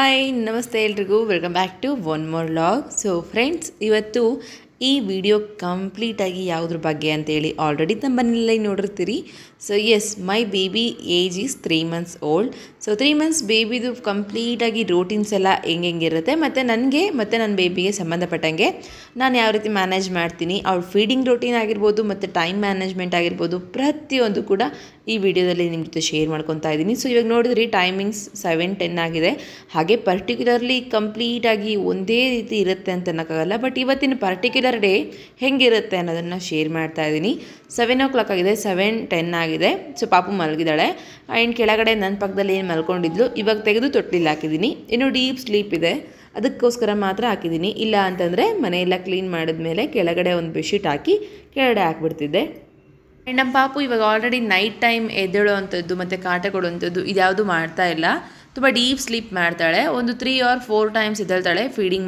Hi ನಮಸ್ತೆ ಎಲ್ರಿಗೂ welcome back to one more vlog. So friends, ಇವತ್ತು ಈ ವಿಡಿಯೋ ಕಂಪ್ಲೀಟಾಗಿ ಯಾವುದ್ರ ಬಗ್ಗೆ ಅಂತೇಳಿ ಆಲ್ರೆಡಿ ತಮ್ಮನೇಲಿ ನೋಡಿರ್ತೀರಿ. So yes, my baby age is 3 months old. So 3 months ಬೇಬಿದು ಕಂಪ್ಲೀಟಾಗಿ ರೂಟೀನ್ಸ್ ಎಲ್ಲ ಹೆಂಗಿರುತ್ತೆ ಮತ್ತು ನನಗೆ ಮತ್ತು ನನ್ನ ಬೇಬಿಗೆ ಸಂಬಂಧಪಟ್ಟಂಗೆ ನಾನು ಯಾವ ರೀತಿ ಮ್ಯಾನೇಜ್ ಮಾಡ್ತೀನಿ, ಅವ್ರ ಫೀಡಿಂಗ್ ರೂಟೀನ್ ಆಗಿರ್ಬೋದು ಮತ್ತು ಟೈಮ್ ಮ್ಯಾನೇಜ್ಮೆಂಟ್ ಆಗಿರ್ಬೋದು, ಪ್ರತಿಯೊಂದು ಕೂಡ ಈ ವಿಡಿಯೋದಲ್ಲಿ ನಿಮ್ಮ ಜೊತೆ ಶೇರ್ ಮಾಡ್ಕೊತಾ ಇದ್ದೀನಿ. ಸೊ ಇವಾಗ ನೋಡಿದ್ರಿ ಟೈಮಿಂಗ್ಸ್ 7:10 ಆಗಿದೆ. ಹಾಗೆ ಪರ್ಟಿಕ್ಯುಲರ್ಲಿ ಕಂಪ್ಲೀಟಾಗಿ ಒಂದೇ ರೀತಿ ಇರುತ್ತೆ ಅಂತ ಅನ್ನೋಕ್ಕಾಗಲ್ಲ, ಬಟ್ ಇವತ್ತಿನ ಪರ್ಟಿಕ್ಯುಲರ್ ಡೇ ಹೆಂಗಿರುತ್ತೆ ಅನ್ನೋದನ್ನು ಶೇರ್ ಮಾಡ್ತಾ ಇದ್ದೀನಿ. 7 o'clock ಆಗಿದೆ, 7:10 ಆಗಿದೆ. ಸೊ ಪಾಪು ಮಲಗಿದ್ದಾಳೆ ಆ್ಯಂಡ್ ಕೆಳಗಡೆ ನನ್ನ ಪಕ್ಕದಲ್ಲಿ ಏನು ಮಲ್ಕೊಂಡಿದ್ಲು ಇವಾಗ ತೆಗೆದು ತೊಟ್ಟಿಲ್ಲಿ ಹಾಕಿದ್ದೀನಿ. ಇನ್ನು ಡೀಪ್ ಸ್ಲೀಪ್ ಇದೆ, ಅದಕ್ಕೋಸ್ಕರ ಮಾತ್ರ ಹಾಕಿದ್ದೀನಿ. ಇಲ್ಲ ಅಂತಂದರೆ ಮನೆಯೆಲ್ಲ ಕ್ಲೀನ್ ಮಾಡಿದ್ಮೇಲೆ ಕೆಳಗಡೆ ಒಂದು ಬೆಡ್ಶೀಟ್ ಹಾಕಿ ಕೆಳಗಡೆ ಹಾಕ್ಬಿಡ್ತಿದ್ದೆ. ಆ್ಯಂಡ್ ನಮ್ಮ ಪಾಪು ಇವಾಗ ಆಲ್ರೆಡಿ ನೈಟ್ ಟೈಮ್ ಎದ್ದೇಳೋ ಅಂಥದ್ದು ಮತ್ತು ಕಾಟ ಕೊಡುವಂಥದ್ದು ಇದ್ಯಾವುದು ಮಾಡ್ತಾ ಇಲ್ಲ. ತುಂಬ ಡೀಪ್ ಸ್ಲೀಪ್ ಮಾಡ್ತಾಳೆ. ಒಂದು 3 or 4 times ಎದ್ದೇಳ್ತಾಳೆ ಫೀಡಿಂಗ್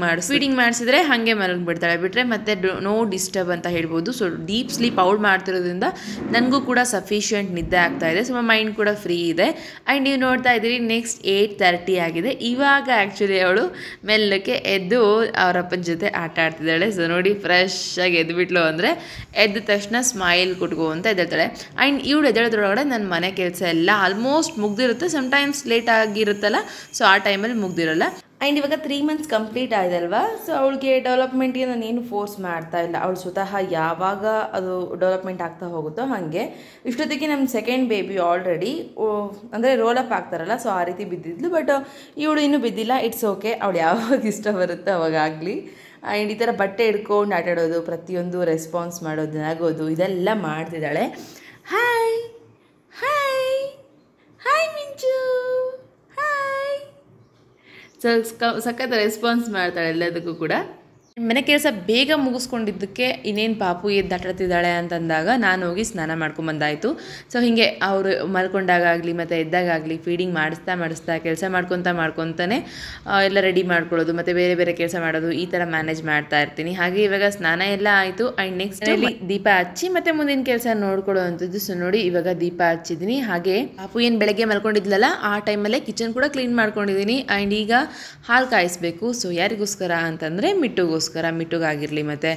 ಮಾಡಿಸಿದ್ರೆ ಹಾಗೆ ಮಲಗಿಬಿಡ್ತಾಳೆ, ಬಿಟ್ಟರೆ ಮತ್ತೆ ನೋ ಡಿಸ್ಟರ್ಬ್ ಅಂತ ಹೇಳ್ಬೋದು. ಸೊ ಡೀಪ್ ಸ್ಲೀಪ್ ಅವಳು ಮಾಡ್ತಿರೋದ್ರಿಂದ ನನಗೂ ಕೂಡ ಸಫಿಷಿಯೆಂಟ್ ನಿದ್ದೆ ಆಗ್ತಾ ಇದೆ. ಸೊ ಮೈಂಡ್ ಕೂಡ ಫ್ರೀ ಇದೆ. ಆ್ಯಂಡ್ ನೀವು ನೋಡ್ತಾ ಇದ್ದೀರಿ ನೆಕ್ಸ್ಟ್ 8:30 ಆಗಿದೆ. ಇವಾಗ ಆ್ಯಕ್ಚುಲಿ ಅವಳು ಮೆಲ್ಲಕ್ಕೆ ಎದ್ದು ಅವರಪ್ಪನ ಜೊತೆ ಆಟ ಆಡ್ತಿದ್ದಾಳೆ. ಸೊ ನೋಡಿ, ಫ್ರೆಶ್ ಆಗಿ ಎದ್ದುಬಿಟ್ಲು ಅಂದರೆ ಎದ್ದ ತಕ್ಷಣ ಸ್ಮೈಲ್ ಕೊಟ್ಕೋ ಅಂತ ಎದ್ದೇಳ್ತಾಳೆ. ಆ್ಯಂಡ್ ಇವಳು ಎದ್ದೇಳೋದ್ರೊಳಗಡೆ ನನ್ನ ಮನೆ ಕೆಲಸ ಎಲ್ಲ ಆಲ್ಮೋಸ್ಟ್ ಮುಗ್ದಿರುತ್ತೆ. ಸಮ್ಟೈಮ್ಸ್ ಲೇಟ್ ಆಗಿರುತ್ತಲ್ಲ, ಸೊ ಆ ಟೈಮಲ್ಲಿ ಮುಗ್ದಿರಲ್ಲ. ಆ್ಯಂಡ್ ಇವಾಗ 3 months ಕಂಪ್ಲೀಟ್ ಆಯ್ತಲ್ವಾ, ಸೊ ಅವಳಿಗೆ ಡೆವಲಪ್ಮೆಂಟ್ಗೆ ನಾನು ಏನು ಫೋರ್ಸ್ ಮಾಡ್ತಾ ಇಲ್ಲ. ಅವಳು ಸ್ವತಃ ಯಾವಾಗ ಅದು ಡೆವಲಪ್ಮೆಂಟ್ ಆಗ್ತಾ ಹೋಗುತ್ತೋ ಹಾಗೆ. ಇಷ್ಟೊತ್ತಿಗೆ ನಮ್ಮ ಸೆಕೆಂಡ್ ಬೇಬಿ ಆಲ್ರೆಡಿ ಅಂದರೆ ರೋಲಪ್ ಆಗ್ತಾರಲ್ಲ, ಸೊ ಆ ರೀತಿ ಬಿದ್ದಿದ್ಲು. ಬಟ್ ಇವಳು ಇನ್ನೂ ಬಿದ್ದಿಲ್ಲ. ಇಟ್ಸ್ ಓಕೆ, ಅವಳು ಯಾವಾಗ ಇಷ್ಟ ಬರುತ್ತೋ ಅವಾಗಲಿ. ಆ್ಯಂಡ್ ಈ ಥರ ಬಟ್ಟೆ ಹಿಡ್ಕೊಂಡು ಆಟಾಡೋದು, ಪ್ರತಿಯೊಂದು ರೆಸ್ಪಾನ್ಸ್ ಮಾಡೋದು, ನಗೋದು, ಇದೆಲ್ಲ ಮಾಡ್ತಿದ್ದಾಳೆ. ಹಾಯ್ ಹಾಯ್ ಹಾಯ್ ಮಿಂಚು, ಹಾಯ್. ಸೊ ಸಖತ್ ರೆಸ್ಪಾನ್ಸ್ ಮಾಡ್ತಾಳೆ ಎಲ್ಲದಕ್ಕೂ ಕೂಡ. ಮನೆ ಕೆಲಸ ಬೇಗ ಮುಗಿಸ್ಕೊಂಡಿದ್ದಕ್ಕೆ ಇನ್ನೇನು ಪಾಪು ಎದ್ದಾಟಾಡ್ತಿದ್ದಾಳೆ ಅಂತಂದಾಗ ನಾನು ಹೋಗಿ ಸ್ನಾನ ಮಾಡ್ಕೊಂಬಂದಾಯಿತು. ಸೊ ಹೀಗೆ ಅವರು ಮಲ್ಕೊಂಡಾಗಲಿ ಮತ್ತು ಎದ್ದಾಗಲಿ ಫೀಡಿಂಗ್ ಮಾಡಿಸ್ತಾ ಕೆಲಸ ಮಾಡ್ಕೊತಾನೆ ಎಲ್ಲ ರೆಡಿ ಮಾಡ್ಕೊಳ್ಳೋದು ಮತ್ತು ಬೇರೆ ಬೇರೆ ಕೆಲಸ ಮಾಡೋದು, ಈ ಥರ ಮ್ಯಾನೇಜ್ ಮಾಡ್ತಾ ಇರ್ತೀನಿ. ಹಾಗೆ ಇವಾಗ ಸ್ನಾನ ಎಲ್ಲ ಆಯಿತು. ಆ್ಯಂಡ್ ನೆಕ್ಸ್ಟ್ ದೀಪ ಹಚ್ಚಿ ಮತ್ತು ಮುಂದಿನ ಕೆಲಸ ನೋಡ್ಕೊಳ್ಳೋ ಅಂಥದ್ದು. ಸೊ ನೋಡಿ, ಇವಾಗ ದೀಪ ಹಚ್ಚಿದ್ದೀನಿ. ಹಾಗೆ ಪಾಪು ಏನು ಬೆಳಗ್ಗೆ ಮಲ್ಕೊಂಡಿದ್ಲಲ್ಲ, ಆ ಟೈಮಲ್ಲೇ ಕಿಚನ್ ಕೂಡ ಕ್ಲೀನ್ ಮಾಡ್ಕೊಂಡಿದ್ದೀನಿ. ಆ್ಯಂಡ್ ಈಗ ಹಾಲು ಕಾಯಿಸ್ಬೇಕು. ಸೊ ಯಾರಿಗೋಸ್ಕರ ಅಂತಂದರೆ ಮಿಟ್ಟುಗಾಗಿರಲಿ ಮತ್ತು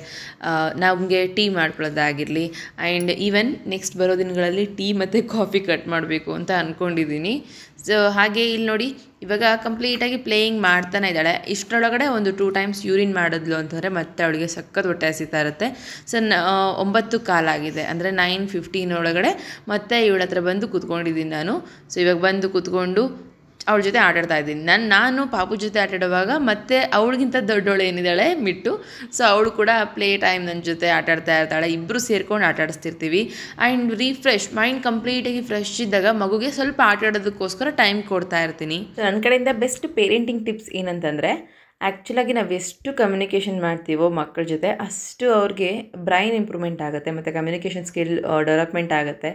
ನಮಗೆ ಟೀ ಮಾಡ್ಕೊಳ್ಳೋದಾಗಿರಲಿ. ಆ್ಯಂಡ್ ಈವನ್ ನೆಕ್ಸ್ಟ್ ಬರೋ ದಿನಗಳಲ್ಲಿ ಟೀ ಮತ್ತು ಕಾಫಿ ಕಟ್ ಮಾಡಬೇಕು ಅಂತ ಅಂದ್ಕೊಂಡಿದ್ದೀನಿ. ಸೊ ಹಾಗೆ ಇಲ್ಲಿ ನೋಡಿ, ಇವಾಗ ಕಂಪ್ಲೀಟಾಗಿ ಪ್ಲೇಯಿಂಗ್ ಮಾಡ್ತಾನೆ ಇದ್ದಾಳೆ. ಇಷ್ಟರೊಳಗಡೆ ಒಂದು 2 times ಯೂರಿನ್ ಮಾಡಿದ್ಲು ಅಂತಂದರೆ ಮತ್ತೆ ಅವಳಿಗೆ ಸಖತ್ ಹೊಟ್ಟೆ ಹಸಿತಾ ಇರುತ್ತೆ. ಸೊ 9:15 ಆಗಿದೆ, ಅಂದರೆ 9:15 ಒಳಗಡೆ ಮತ್ತೆ ಇವಳ ಹತ್ರ ಬಂದು ಕೂತ್ಕೊಂಡಿದ್ದೀನಿ ನಾನು. ಸೊ ಇವಾಗ ಬಂದು ಕೂತ್ಕೊಂಡು ಅವಳ ಜೊತೆ ಆಟಾಡ್ತಾ ಇದ್ದೀನಿ. ನಾನು ಪಾಪು ಜೊತೆ ಆಟಾಡುವಾಗ ಮತ್ತು ಅವಳಿಗಿಂತ ದೊಡ್ಡವಳು ಏನಿದ್ದಾಳೆ ಮಿಟ್ಟು, ಸೊ ಅವಳು ಕೂಡ ಪ್ಲೇ ಟೈಮ್ ನನ್ನ ಜೊತೆ ಆಟಾಡ್ತಾ ಇರ್ತಾಳೆ. ಇಬ್ಬರು ಸೇರ್ಕೊಂಡು ಆಟಾಡಿಸ್ತಿರ್ತೀವಿ. ಆ್ಯಂಡ್ ರಿಫ್ರೆಶ್ ಮೈಂಡ್ ಕಂಪ್ಲೀಟಾಗಿ ಫ್ರೆಶ್ ಇದ್ದಾಗ ಮಗುಗೆ ಸ್ವಲ್ಪ ಆಟಾಡೋದಕ್ಕೋಸ್ಕರ ಟೈಮ್ ಕೊಡ್ತಾ ಇರ್ತೀನಿ. ಸೊ ನನ್ನ ಕಡೆಯಿಂದ ಬೆಸ್ಟ್ ಪೇರೆಂಟಿಂಗ್ ಟಿಪ್ಸ್ ಏನಂತಂದರೆ, ಆ್ಯಕ್ಚುಲಾಗಿ ನಾವು ಎಷ್ಟು ಕಮ್ಯುನಿಕೇಷನ್ ಮಾಡ್ತೀವೋ ಮಕ್ಕಳ ಜೊತೆ, ಅಷ್ಟು ಅವ್ರಿಗೆ ಬ್ರೈನ್ ಇಂಪ್ರೂವ್ಮೆಂಟ್ ಆಗುತ್ತೆ ಮತ್ತು ಕಮ್ಯುನಿಕೇಷನ್ ಸ್ಕಿಲ್ ಡೆವಲಪ್ಮೆಂಟ್ ಆಗುತ್ತೆ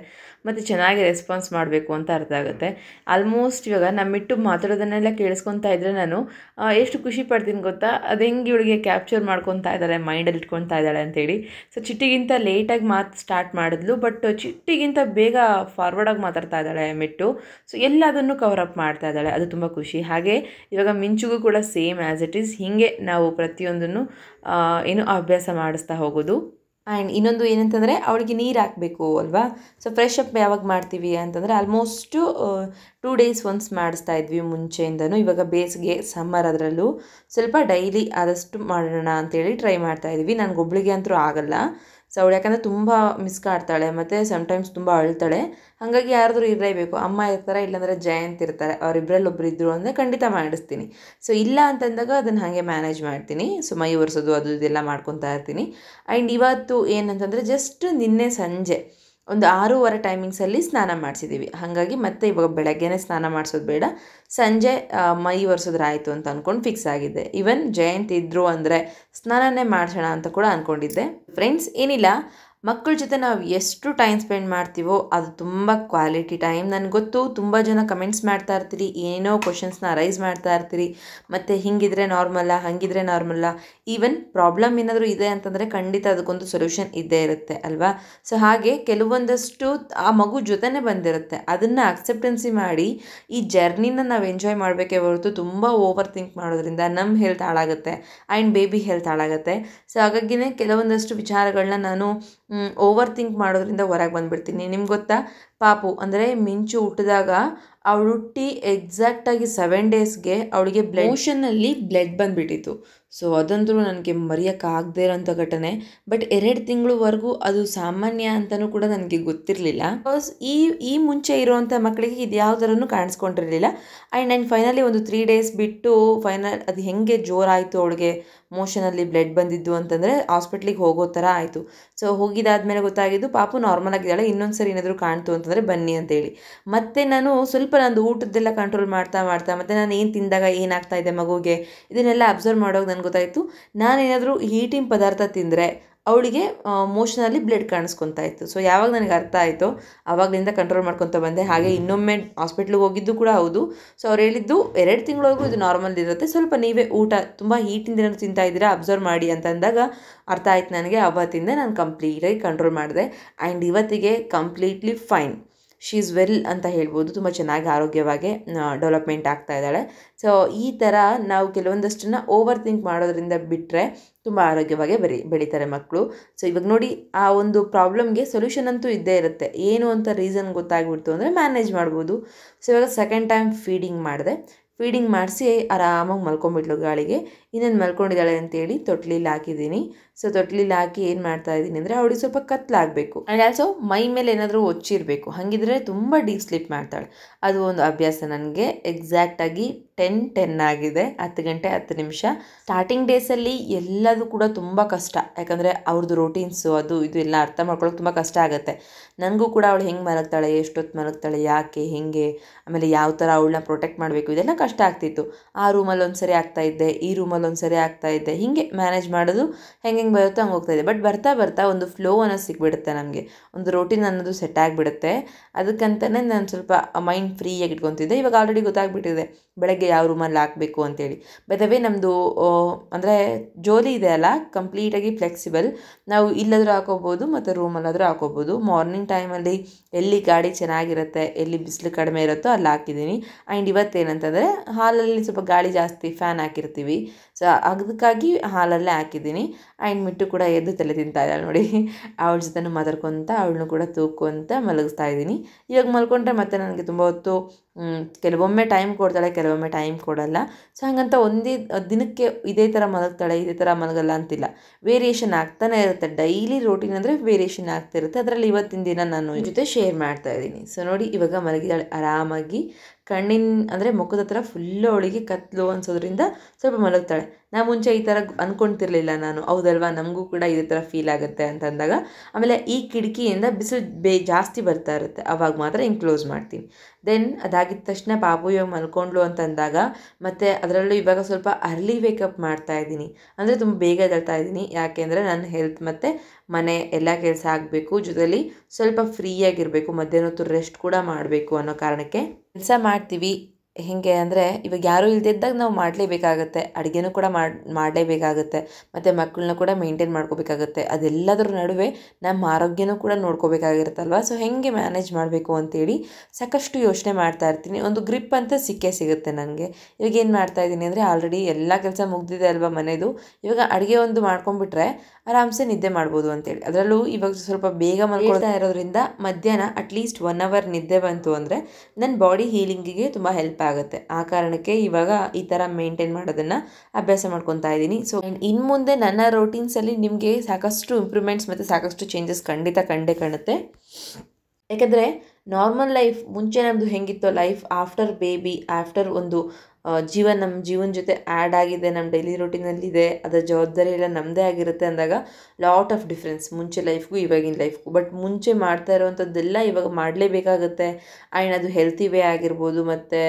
ಮತ್ತು ಚೆನ್ನಾಗಿ ರೆಸ್ಪಾನ್ಸ್ ಮಾಡಬೇಕು ಅಂತ ಅರ್ಥ ಆಗುತ್ತೆ. ಆಲ್ಮೋಸ್ಟ್ ಇವಾಗ ನಮ್ಮಿಟ್ಟು ಮಾತಾಡೋದನ್ನೆಲ್ಲ ಕೇಳಿಸ್ಕೊತಾ ಇದ್ದರೆ ನಾನು ಎಷ್ಟು ಖುಷಿ ಪಡ್ತೀನಿ ಗೊತ್ತಾ. ಅದು ಹೆಂಗೆ ಇವಳಿಗೆ ಕ್ಯಾಪ್ಚರ್ ಮಾಡ್ಕೊತಾ ಇದ್ದಾಳೆ, ಮೈಂಡಲ್ಲಿ ಇಟ್ಕೊತಾ ಇದ್ದಾಳೆ ಅಂತೇಳಿ. ಸೊ ಚಿಟ್ಟಿಗಿಂತ ಲೇಟಾಗಿ ಮಾತು ಸ್ಟಾರ್ಟ್ ಮಾಡಿದ್ಲು, ಬಟ್ ಚಿಟ್ಟಿಗಿಂತ ಬೇಗ ಫಾರ್ವರ್ಡಾಗಿ ಮಾತಾಡ್ತಾ ಇದ್ದಾಳೆ ಮಿಟ್ಟು. ಸೊ ಎಲ್ಲದನ್ನು ಕವರ್ ಅಪ್ ಮಾಡ್ತಾ ಇದ್ದಾಳೆ, ಅದು ತುಂಬ ಖುಷಿ. ಹಾಗೆ ಇವಾಗ ಮಿಂಚುಗೂ ಕೂಡ ಸೇಮ್ ಆ್ಯಸ್ ಇಟ್ ಈಸ್ ಹೀಗೆ ನಾವು ಪ್ರತಿಯೊಂದನ್ನು ಏನು ಅಭ್ಯಾಸ ಮಾಡಿಸ್ತಾ ಹೋಗೋದು. ಆ್ಯಂಡ್ ಇನ್ನೊಂದು ಏನಂತಂದರೆ, ಅವಳಿಗೆ ನೀರು ಹಾಕಬೇಕು ಅಲ್ವಾ. ಸೊ ಫ್ರೆಶ್ ಅಪ್ ಯಾವಾಗ ಮಾಡ್ತೀವಿ ಅಂತಂದರೆ ಆಲ್ಮೋಸ್ಟು 2 days once ಮಾಡಿಸ್ತಾ ಇದ್ವಿ ಮುಂಚೆಯಿಂದನೂ. ಇವಾಗ ಬೇಸಿಗೆ ಸಮ್ಮರ್ ಅದರಲ್ಲೂ ಸ್ವಲ್ಪ ಡೈಲಿ ಆದಷ್ಟು ಮಾಡೋಣ ಅಂತೇಳಿ ಟ್ರೈ ಮಾಡ್ತಾಯಿದ್ವಿ. ನನಗೊಬ್ಳಿಗೆ ಅಂತೂ ಆಗಲ್ಲ. ಸೊ ಅವಳು ಯಾಕಂದರೆ ತುಂಬ ಮಿಸ್ಕಾಡ್ತಾಳೆ ಮತ್ತು ಸಮ್ಟೈಮ್ಸ್ ತುಂಬ ಅಳ್ತಾಳೆ. ಹಾಗಾಗಿ ಯಾರಾದರೂ ಇರಲೇಬೇಕು, ಅಮ್ಮ ಇರ್ತಾರೆ ಇಲ್ಲಾಂದರೆ ಜಯಂತ್ ಇರ್ತಾರೆ, ಅವರಿಬ್ಬರಲ್ಲಿ ಒಬ್ಬರು ಇದ್ದರು ಅಂದರೆ ಖಂಡಿತ ಮಾಡಿಸ್ತೀನಿ. ಸೊ ಇಲ್ಲ ಅಂತಂದಾಗ ಅದನ್ನು ಹಾಗೆ ಮ್ಯಾನೇಜ್ ಮಾಡ್ತೀನಿ. ಸೊ ಮೈ ಒರೆಸೋದು ಅದು ಇದೆಲ್ಲ ಮಾಡ್ಕೊತಾ ಇರ್ತೀನಿ. ಆ್ಯಂಡ್ ಇವತ್ತು ಏನಂತಂದರೆ ಜಸ್ಟ್ ನಿನ್ನೆ ಸಂಜೆ ಒಂದು 6:15 ಟೈಮಿಂಗ್ಸಲ್ಲಿ ಸ್ನಾನ ಮಾಡಿಸಿದ್ದೀವಿ. ಹಾಗಾಗಿ ಮತ್ತೆ ಇವಾಗ ಬೆಳಗ್ಗೆನೇ ಸ್ನಾನ ಮಾಡಿಸೋದು ಬೇಡ, ಸಂಜೆ ಮೈ ಒರೆಸೋದ್ರೆ ಆಯಿತು ಅಂತ ಅಂದ್ಕೊಂಡು ಫಿಕ್ಸ್ ಆಗಿದ್ದೆ. ಈವನ್ ಜಯಂತ್ ಇದ್ದರು ಅಂದರೆ ಸ್ನಾನನೇ ಮಾಡಿಸೋಣ ಅಂತ ಕೂಡ ಅಂದ್ಕೊಂಡಿದ್ದೆ. ಫ್ರೆಂಡ್ಸ್, ಏನಿಲ್ಲ, ಮಕ್ಕಳ ಜೊತೆ ನಾವು ಎಷ್ಟು ಟೈಮ್ ಸ್ಪೆಂಡ್ ಮಾಡ್ತೀವೋ ಅದು ತುಂಬ ಕ್ವಾಲಿಟಿ ಟೈಮ್. ನನಗೆ ಗೊತ್ತು ತುಂಬ ಜನ ಕಮೆಂಟ್ಸ್ ಮಾಡ್ತಾ ಇರ್ತೀರಿ, ಏನೋ ಕ್ವಶನ್ಸ್ನ ರೈಸ್ ಮಾಡ್ತಾ ಇರ್ತೀರಿ, ಮತ್ತು ಹಿಂಗಿದ್ರೆ ನಾರ್ಮಲ್ಲ, ಹಾಗಿದ್ರೆ ನಾರ್ಮಲ್ಲ. ಈವನ್ ಪ್ರಾಬ್ಲಮ್ ಏನಾದರೂ ಇದೆ ಅಂತಂದರೆ ಖಂಡಿತ ಅದಕ್ಕೊಂದು ಸೊಲ್ಯೂಷನ್ ಇದ್ದೇ ಇರುತ್ತೆ ಅಲ್ವಾ. ಸೊ ಹಾಗೆ ಕೆಲವೊಂದಷ್ಟು ಆ ಮಗು ಜೊತೆನೇ ಬಂದಿರುತ್ತೆ, ಅದನ್ನು ಅಕ್ಸೆಪ್ಟೆನ್ಸಿ ಮಾಡಿ ಈ ಜರ್ನಿನ ನಾವು ಎಂಜಾಯ್ ಮಾಡಬೇಕೇ ಹೊರತು ತುಂಬ ಓವರ್ ಥಿಂಕ್ ಮಾಡೋದ್ರಿಂದ ನಮ್ಮ ಹೆಲ್ತ್ ಹಾಳಾಗುತ್ತೆ ಆ್ಯಂಡ್ ಬೇಬಿ ಹೆಲ್ತ್ ಹಾಳಾಗುತ್ತೆ. ಸೊ ಹಾಗಾಗಿನೇ ಕೆಲವೊಂದಷ್ಟು ವಿಚಾರಗಳನ್ನ ನಾನು ಓವರ್ ಥಿಂಕ್ ಮಾಡೋದ್ರಿಂದ ಹೊರಗೆ ಬಂದುಬಿಡ್ತೀನಿ. ನಿಮ್ಗೆ ಗೊತ್ತಾ, ಪಾಪು ಅಂದರೆ ಮಿಂಚು ಹುಟ್ಟಿದಾಗ ಅವಳು ಹುಟ್ಟಿ ಎಕ್ಸಾಕ್ಟಾಗಿ 7 ಡೇಸ್ಗೆ ಅವಳಿಗೆ ಮೋಷನ್ನಲ್ಲಿ ಬ್ಲಡ್ ಬಂದುಬಿಟ್ಟಿತ್ತು. ಸೊ ಅದಂತೂ ನನಗೆ ಮರೆಯೋಕ್ಕಾಗದೇ ಇರೋಂಥ ಘಟನೆ. ಬಟ್ 2 ತಿಂಗಳವರೆಗೂ ಅದು ಸಾಮಾನ್ಯ ಅಂತಲೂ ಕೂಡ ನನಗೆ ಗೊತ್ತಿರಲಿಲ್ಲ. ಬಿಕಾಸ್ ಈ ಮುಂಚೆ ಇರೋವಂಥ ಮಕ್ಕಳಿಗೆ ಇದು ಯಾವ ಥರನೂ ಕಾಣಿಸ್ಕೊಂಡಿರಲಿಲ್ಲ. ಆ್ಯಂಡ್ ಫೈನಲಿ ಒಂದು 3 ಡೇಸ್ ಬಿಟ್ಟು ಅದು ಹೆಂಗೆ ಜೋರಾಯಿತು ಅವಳಿಗೆ ಮೋಷನಲ್ಲಿ ಬ್ಲಡ್ ಬಂದಿದ್ದು ಅಂತಂದರೆ ಹಾಸ್ಪಿಟ್ಲಿಗೆ ಹೋಗೋ ಥರ ಆಯಿತು. ಸೊ ಹೋಗಿದ್ದಾದ್ಮೇಲೆ ಗೊತ್ತಾಗಿದ್ದು ಪಾಪು ನಾರ್ಮಲ್ ಆಗಿದ್ದಾಳೆ, ಇನ್ನೊಂದು ಸರಿ ಏನಾದರೂ ಕಾಣ್ತು ಅಂತಂದರೆ ಬನ್ನಿ ಅಂತೇಳಿ. ಮತ್ತು ನಾನು ಸ್ವಲ್ಪ ನಂದು ಊಟದ್ದೆಲ್ಲ ಕಂಟ್ರೋಲ್ ಮಾಡ್ತಾ ಮತ್ತು ನಾನು ಏನು ತಿಂದಾಗ ಏನಾಗ್ತಾ ಇದೆ ಮಗುಗೆ ಇದನ್ನೆಲ್ಲ ಅಬ್ಸರ್ವ್ ಮಾಡೋಕೆ ನನಗೆ ಗೊತ್ತಾಯಿತು. ನಾನೇನಾದರೂ ಹೀಟಿಂಗ್ ಪದಾರ್ಥ ತಿಂದರೆ ಅವಳಿಗೆ ಮೋಷನಲ್ಲಿ ಬ್ಲಡ್ ಕಾಣಿಸ್ಕೊತಾ ಇತ್ತು. ಸೊ ಯಾವಾಗ ನನಗೆ ಅರ್ಥ ಆಯಿತು ಆವಾಗಲಿಂದ ಕಂಟ್ರೋಲ್ ಮಾಡ್ಕೊತ ಬಂದೆ. ಹಾಗೆ ಇನ್ನೊಮ್ಮೆ ಹಾಸ್ಪಿಟ್ಲಿಗೆ ಹೋಗಿದ್ದು ಕೂಡ ಹೌದು. ಸೊ ಅವ್ರು ಹೇಳಿದ್ದು 2 ತಿಂಗಳವರೆಗೂ ಇದು ನಾರ್ಮಲ್ ಇರುತ್ತೆ, ಸ್ವಲ್ಪ ನೀವೇ ಊಟ ತುಂಬ ಹೀಟಿಂದ ಏನಾದ್ರು ತಿಂತಾ ಇದ್ದೀರಾ ಅಬ್ಸರ್ವ್ ಮಾಡಿ ಅಂತ ಅಂದಾಗ ಅರ್ಥ ಆಯ್ತು ನನಗೆ. ಅವತ್ತಿಂದ ನಾನು ಕಂಪ್ಲೀಟಾಗಿ ಕಂಟ್ರೋಲ್ ಮಾಡಿದೆ ಆ್ಯಂಡ್ ಇವತ್ತಿಗೆ completely fine. She is well ಅಂತ ಹೇಳ್ಬೋದು. ತುಂಬ ಚೆನ್ನಾಗಿ ಆರೋಗ್ಯವಾಗಿ ಡೆವಲಪ್ಮೆಂಟ್ ಆಗ್ತಾ ಇದ್ದಾಳೆ. ಸೊ ಈ ಥರ ನಾವು ಕೆಲವೊಂದಷ್ಟನ್ನು ಓವರ್ ಥಿಂಕ್ ಮಾಡೋದ್ರಿಂದ ಬಿಟ್ಟರೆ ತುಂಬ ಆರೋಗ್ಯವಾಗಿ ಬೆಳೀತಾರೆ ಮಕ್ಕಳು. ಸೊ ಇವಾಗ ನೋಡಿ, ಆ ಒಂದು ಪ್ರಾಬ್ಲಮ್ಗೆ ಸೊಲ್ಯೂಷನ್ ಅಂತೂ ಇದ್ದೇ ಇರುತ್ತೆ. ಏನು ಅಂತ ರೀಸನ್ ಗೊತ್ತಾಗ್ಬಿಡ್ತು ಅಂದರೆ ಮ್ಯಾನೇಜ್ ಮಾಡ್ಬೋದು. ಸೊ ಇವಾಗ ಸೆಕೆಂಡ್ ಟೈಮ್ ಫೀಡಿಂಗ್ ಮಾಡಿದೆ. ಫೀಡಿಂಗ್ ಮಾಡಿಸಿ ಆರಾಮಾಗಿ ಮಲ್ಕೊಂಬಿಟ್ಲು ಗಾಳಿಗೆ. ಇನ್ನೇನು ಮಲ್ಕೊಂಡಿದ್ದಾಳೆ ಅಂತೇಳಿ ತೊಟ್ಲಿಲಿ ಹಾಕಿದ್ದೀನಿ. ಸೊ ತೊಟ್ಲಿಲಿ ಹಾಕಿ ಏನು ಮಾಡ್ತಾ ಇದ್ದೀನಿ ಅಂದರೆ ಅವಳಿಗೆ ಸ್ವಲ್ಪ ಕತ್ಲಾಗಬೇಕು ಆ್ಯಂಡ್ ಆಲ್ಸೋ ಮೈ ಮೇಲೆ ಏನಾದರೂ ಒಚ್ಚಿರಬೇಕು, ಹಾಗಿದ್ರೆ ತುಂಬ ಡೀಪ್ ಸ್ಲೀಪ್ ಮಾಡ್ತಾಳೆ. ಅದು ಒಂದು ಅಭ್ಯಾಸ ನನಗೆ. ಎಕ್ಸಾಕ್ಟಾಗಿ 10:10 ಆಗಿದೆ, 10 ಗಂಟೆ 10 ನಿಮಿಷ. ಸ್ಟಾರ್ಟಿಂಗ್ ಡೇಸಲ್ಲಿ ಎಲ್ಲದೂ ಕೂಡ ತುಂಬ ಕಷ್ಟ, ಯಾಕಂದರೆ ಅವ್ರದ್ದು ರೂಟೀನ್ಸು ಅದು ಇದು ಎಲ್ಲ ಅರ್ಥ ಮಾಡ್ಕೊಳ್ಳೋಕೆ ತುಂಬ ಕಷ್ಟ ಆಗುತ್ತೆ. ನನಗೂ ಕೂಡ ಅವಳು ಹೆಂಗೆ ಮಲಗ್ತಾಳೆ, ಎಷ್ಟೊತ್ತು ಮಲಗ್ತಾಳೆ, ಯಾಕೆ ಹೆಂಗೆ, ಆಮೇಲೆ ಯಾವ ಥರ ಅವಳನ್ನ ಪ್ರೊಟೆಕ್ಟ್ ಮಾಡಬೇಕು, ಇದೆಲ್ಲ ಕಷ್ಟ ಆಗ್ತಿತ್ತು. ಆ ರೂಮಲ್ಲಿ ಒಂದು ಸರಿ ಆಗ್ತಾಯಿದ್ದೆ, ಈ ರೂಮಲ್ಲಿ ಒಂದು ಸರಿ ಆಗ್ತಾಯಿದ್ದೆ, ಹೀಗೆ ಮ್ಯಾನೇಜ್ ಮಾಡೋದು ಹೆಂಗೆ ಬರುತ್ತೋ ಹಂಗೆ ಹೋಗ್ತಾಯಿದ್ದೆ. ಬಟ್ ಬರ್ತಾ ಬರ್ತಾ ಒಂದು ಫ್ಲೋ ಅನ್ನೋದು ಸಿಕ್ಬಿಡುತ್ತೆ ನಮಗೆ, ಒಂದು ರೂಟೀನ್ ಅನ್ನೋದು ಸೆಟ್ ಆಗಿಬಿಡುತ್ತೆ. ಅದಕ್ಕಂತಲೇ ನಾನು ಸ್ವಲ್ಪ ಮೈಂಡ್ ಫ್ರೀಯಾಗಿ ಇಟ್ಕೊತಿದ್ದೆ. ಇವಾಗ ಆಲ್ರೆಡಿ ಗೊತ್ತಾಗ್ಬಿಟ್ಟಿದೆ ಬೆಳಗ್ಗೆ ಯಾವ ರೂಮಲ್ಲಿ ಹಾಕಬೇಕು ಅಂತೇಳಿ. ಬದವೇ ನಮ್ಮದು ಅಂದರೆ ಜೋಲಿ ಇದೆ ಅಲ್ಲ, ಕಂಪ್ಲೀಟಾಗಿ ಫ್ಲೆಕ್ಸಿಬಲ್. ನಾವು ಇಲ್ಲಾದರೂ ಹಾಕೋಬೋದು ಮತ್ತು ರೂಮಲ್ಲಾದರೂ ಹಾಕೋಬೋದು. ಮಾರ್ನಿಂಗ್ ಟೈಮಲ್ಲಿ ಎಲ್ಲಿ ಗಾಳಿ ಚೆನ್ನಾಗಿರುತ್ತೆ, ಎಲ್ಲಿ ಬಿಸಿಲು ಕಡಿಮೆ ಇರುತ್ತೋ ಅಲ್ಲಿ ಹಾಕಿದ್ದೀನಿ. ಆ್ಯಂಡ್ ಇವತ್ತೇನಂತಂದರೆ ಹಾಲಲ್ಲಿ ಸ್ವಲ್ಪ ಗಾಳಿ ಜಾಸ್ತಿ, ಫ್ಯಾನ್ ಹಾಕಿರ್ತೀವಿ. ಸೊ ಅದಕ್ಕಾಗಿ ಹಾಲಲ್ಲೇ ಹಾಕಿದ್ದೀನಿ. ಆ್ಯಂಡ್ ಮಿಟ್ಟು ಕೂಡ ಎದ್ದು ತಲೆ ತಿಂತಾ ಇದ್ದಾಳೆ ನೋಡಿ. ಅವಳ ಜೊತೆನೂ ಮಾತಾಡ್ಕೊತ ಅವಳನ್ನು ಕೂಡ ತೂಕೊಂತ ಮಲಗಿಸ್ತಾ ಇದ್ದೀನಿ. ಇವಾಗ ಮಲ್ಕೊಂಡ್ರೆ ಮತ್ತೆ ನನಗೆ ತುಂಬ ಹೊತ್ತು ಕೆಲವೊಮ್ಮೆ ಟೈಮ್ ಕೊಡ್ತಾಳೆ, ಕೆಲವೊಮ್ಮೆ ಟೈಮ್ ಕೊಡಲ್ಲ. ಸೊ ಹಾಗಂತ ಒಂದೇ ದಿನಕ್ಕೆ ಇದೇ ಥರ ಮಲಗ್ತಾಳೆ, ಇದೇ ಥರ ಮಲಗಲ್ಲ ಅಂತಿಲ್ಲ. ವೇರಿಯೇಷನ್ ಆಗ್ತಾನೆ ಇರುತ್ತೆ. ಡೈಲಿ ರೂಟೀನ್ ಅಂದರೆ ವೇರಿಯೇಷನ್ ಆಗ್ತಿರುತ್ತೆ. ಅದರಲ್ಲಿ ಇವತ್ತಿನ ದಿನ ನಾನು ಜೊತೆ ಶೇರ್ ಮಾಡ್ತಾ ಇದ್ದೀನಿ. ಸೊ ನೋಡಿ, ಇವಾಗ ಮಲಗಿದಾಳೆ ಆರಾಮಾಗಿ. ಕಣ್ಣಿನ ಅಂದರೆ ಮುಖದ ಹತ್ರ ಫುಲ್ಲು ಅವಳಿಗೆ ಕತ್ಲು ಅನ್ಸೋದ್ರಿಂದ ಸ್ವಲ್ಪ ಮಲಗ್ತಾಳೆ. ನಾ ಮುಂಚೆ ಈ ಥರ ಅಂದ್ಕೊಳ್ತಿರ್ಲಿಲ್ಲ ನಾನು, ಹೌದಲ್ವಾ ನಮಗೂ ಕೂಡ ಇದೇ ಥರ ಫೀಲ್ ಆಗುತ್ತೆ ಅಂತ ಅಂದಾಗ. ಆಮೇಲೆ ಈ ಕಿಟಕಿಯಿಂದ ಬಿಸಿಲು ಜಾಸ್ತಿ ಬರ್ತಾ ಇರುತ್ತೆ, ಅವಾಗ ಮಾತ್ರ ಹಿಂಗೆ ಕ್ಲೋಸ್ ಮಾಡ್ತೀನಿ. ದೆನ್ ಅದಾಗಿದ್ದ ತಕ್ಷಣ ಪಾಪು ಇವಾಗ ಮಲ್ಕೊಂಡ್ಲು ಅಂತ ಅಂದಾಗ ಮತ್ತು ಅದರಲ್ಲೂ ಇವಾಗ ಸ್ವಲ್ಪ ಅರ್ಲಿ ವೇಕಪ್ ಮಾಡ್ತಾ ಇದ್ದೀನಿ. ಅಂದರೆ ತುಂಬ ಬೇಗ ಎದ್ದೇಳ್ತಾ ಇದ್ದೀನಿ, ಯಾಕೆಂದರೆ ನನ್ನ ಹೆಲ್ತ್ ಮತ್ತು ಮನೆ ಎಲ್ಲ ಕೆಲಸ ಆಗಬೇಕು, ಜೊತೆಲಿ ಸ್ವಲ್ಪ ಫ್ರೀಯಾಗಿರಬೇಕು, ಮಧ್ಯಾಹ್ನ ಹೊತ್ತು ರೆಸ್ಟ್ ಕೂಡ ಮಾಡಬೇಕು ಅನ್ನೋ ಕಾರಣಕ್ಕೆ ಕೆಲಸ ಮಾಡ್ತೀವಿ. ಹೇಗೆ ಅಂದರೆ ಇವಾಗ ಯಾರೂ ಇಲ್ದಿದ್ದಾಗ ನಾವು ಮಾಡಲೇಬೇಕಾಗತ್ತೆ, ಅಡುಗೆನೂ ಕೂಡ ಮಾಡಲೇಬೇಕಾಗತ್ತೆ, ಮತ್ತು ಮಕ್ಕಳನ್ನ ಕೂಡ ಮೇಂಟೈನ್ ಮಾಡ್ಕೋಬೇಕಾಗತ್ತೆ. ಅದೆಲ್ಲದರ ನಡುವೆ ನಮ್ಮ ಆರೋಗ್ಯನೂ ಕೂಡ ನೋಡ್ಕೋಬೇಕಾಗಿರುತ್ತಲ್ವ. ಸೊ ಹೇಗೆ ಮ್ಯಾನೇಜ್ ಮಾಡಬೇಕು ಅಂತೇಳಿ ಸಾಕಷ್ಟು ಯೋಚನೆ ಮಾಡ್ತಾ ಇರ್ತೀನಿ. ಒಂದು ಗ್ರಿಪ್ ಅಂತ ಸಿಗುತ್ತೆ ನನಗೆ. ಇವಾಗ ಏನು ಮಾಡ್ತಾಯಿದ್ದೀನಿ ಅಂದರೆ ಆಲ್ರೆಡಿ ಎಲ್ಲ ಕೆಲಸ ಮುಗ್ದಿದೆ ಅಲ್ವಾ ಮನೆಯದು. ಇವಾಗ ಅಡುಗೆ ಒಂದು ಮಾಡ್ಕೊಂಡ್ಬಿಟ್ರೆ ಆರಾಮ್ಸೆ ನಿದ್ದೆ ಮಾಡ್ಬೋದು ಅಂತೇಳಿ. ಅದರಲ್ಲೂ ಇವಾಗ ಸ್ವಲ್ಪ ಬೇಗ ಮಲ್ಕೊಳ್ತಾ ಇರೋದ್ರಿಂದ ಮಧ್ಯಾಹ್ನ ಅಟ್ಲೀಸ್ಟ್ 1 ಅವರ್ ನಿದ್ದೆ ಬಂತು ಅಂದರೆ ನನ್ನ ಬಾಡಿ ಹೀಲಿಂಗಿಗೆ ತುಂಬ ಹೆಲ್ಪ್ ಆಗುತ್ತೆ. ಆ ಕಾರಣಕ್ಕೆ ಇವಾಗ ಈ ಥರ ಮೇಂಟೈನ್ ಮಾಡೋದನ್ನು ಅಭ್ಯಾಸ ಮಾಡ್ಕೊತಾ ಇದ್ದೀನಿ. ಸೊ ಇನ್ನು ಮುಂದೆ ನನ್ನ ರೂಟೀನ್ಸಲ್ಲಿ ನಿಮಗೆ ಸಾಕಷ್ಟು ಇಂಪ್ರೂವ್ಮೆಂಟ್ಸ್ ಮತ್ತು ಸಾಕಷ್ಟು ಚೇಂಜಸ್ ಖಂಡಿತ ಕಂಡೇ ಕಾಣುತ್ತೆ. ಯಾಕಂದರೆ ನಾರ್ಮಲ್ ಲೈಫ್ ಮುಂಚೆ ನಮ್ಮದು ಹೆಂಗಿತ್ತೋ ಲೈಫ್, ಆಫ್ಟರ್ ಬೇಬಿ, ಆಫ್ಟರ್ ಒಂದು ನಮ್ಮ ಜೀವನ ಜೊತೆ ಆ್ಯಡ್ ಆಗಿದೆ, ನಮ್ಮ ಡೈಲಿ ರೂಟೀನಲ್ಲಿದೆ, ಅದರ ಜವಾಬ್ದಾರಿ ಎಲ್ಲ ನಮ್ಮದೇ ಆಗಿರುತ್ತೆ ಅಂದಾಗ ಲಾಟ್ ಆಫ್ ಡಿಫ್ರೆನ್ಸ್ ಮುಂಚೆ ಲೈಫ್ಗೂ ಇವಾಗಿನ ಲೈಫ್ಗೂ. ಬಟ್ ಮುಂಚೆ ಮಾಡ್ತಾ ಇರೋವಂಥದ್ದೆಲ್ಲ ಇವಾಗ ಮಾಡಲೇಬೇಕಾಗುತ್ತೆ. ಆ್ಯಂಡ್ ಅದು ಹೆಲ್ತಿ ವೇ ಆಗಿರ್ಬೋದು, ಮತ್ತು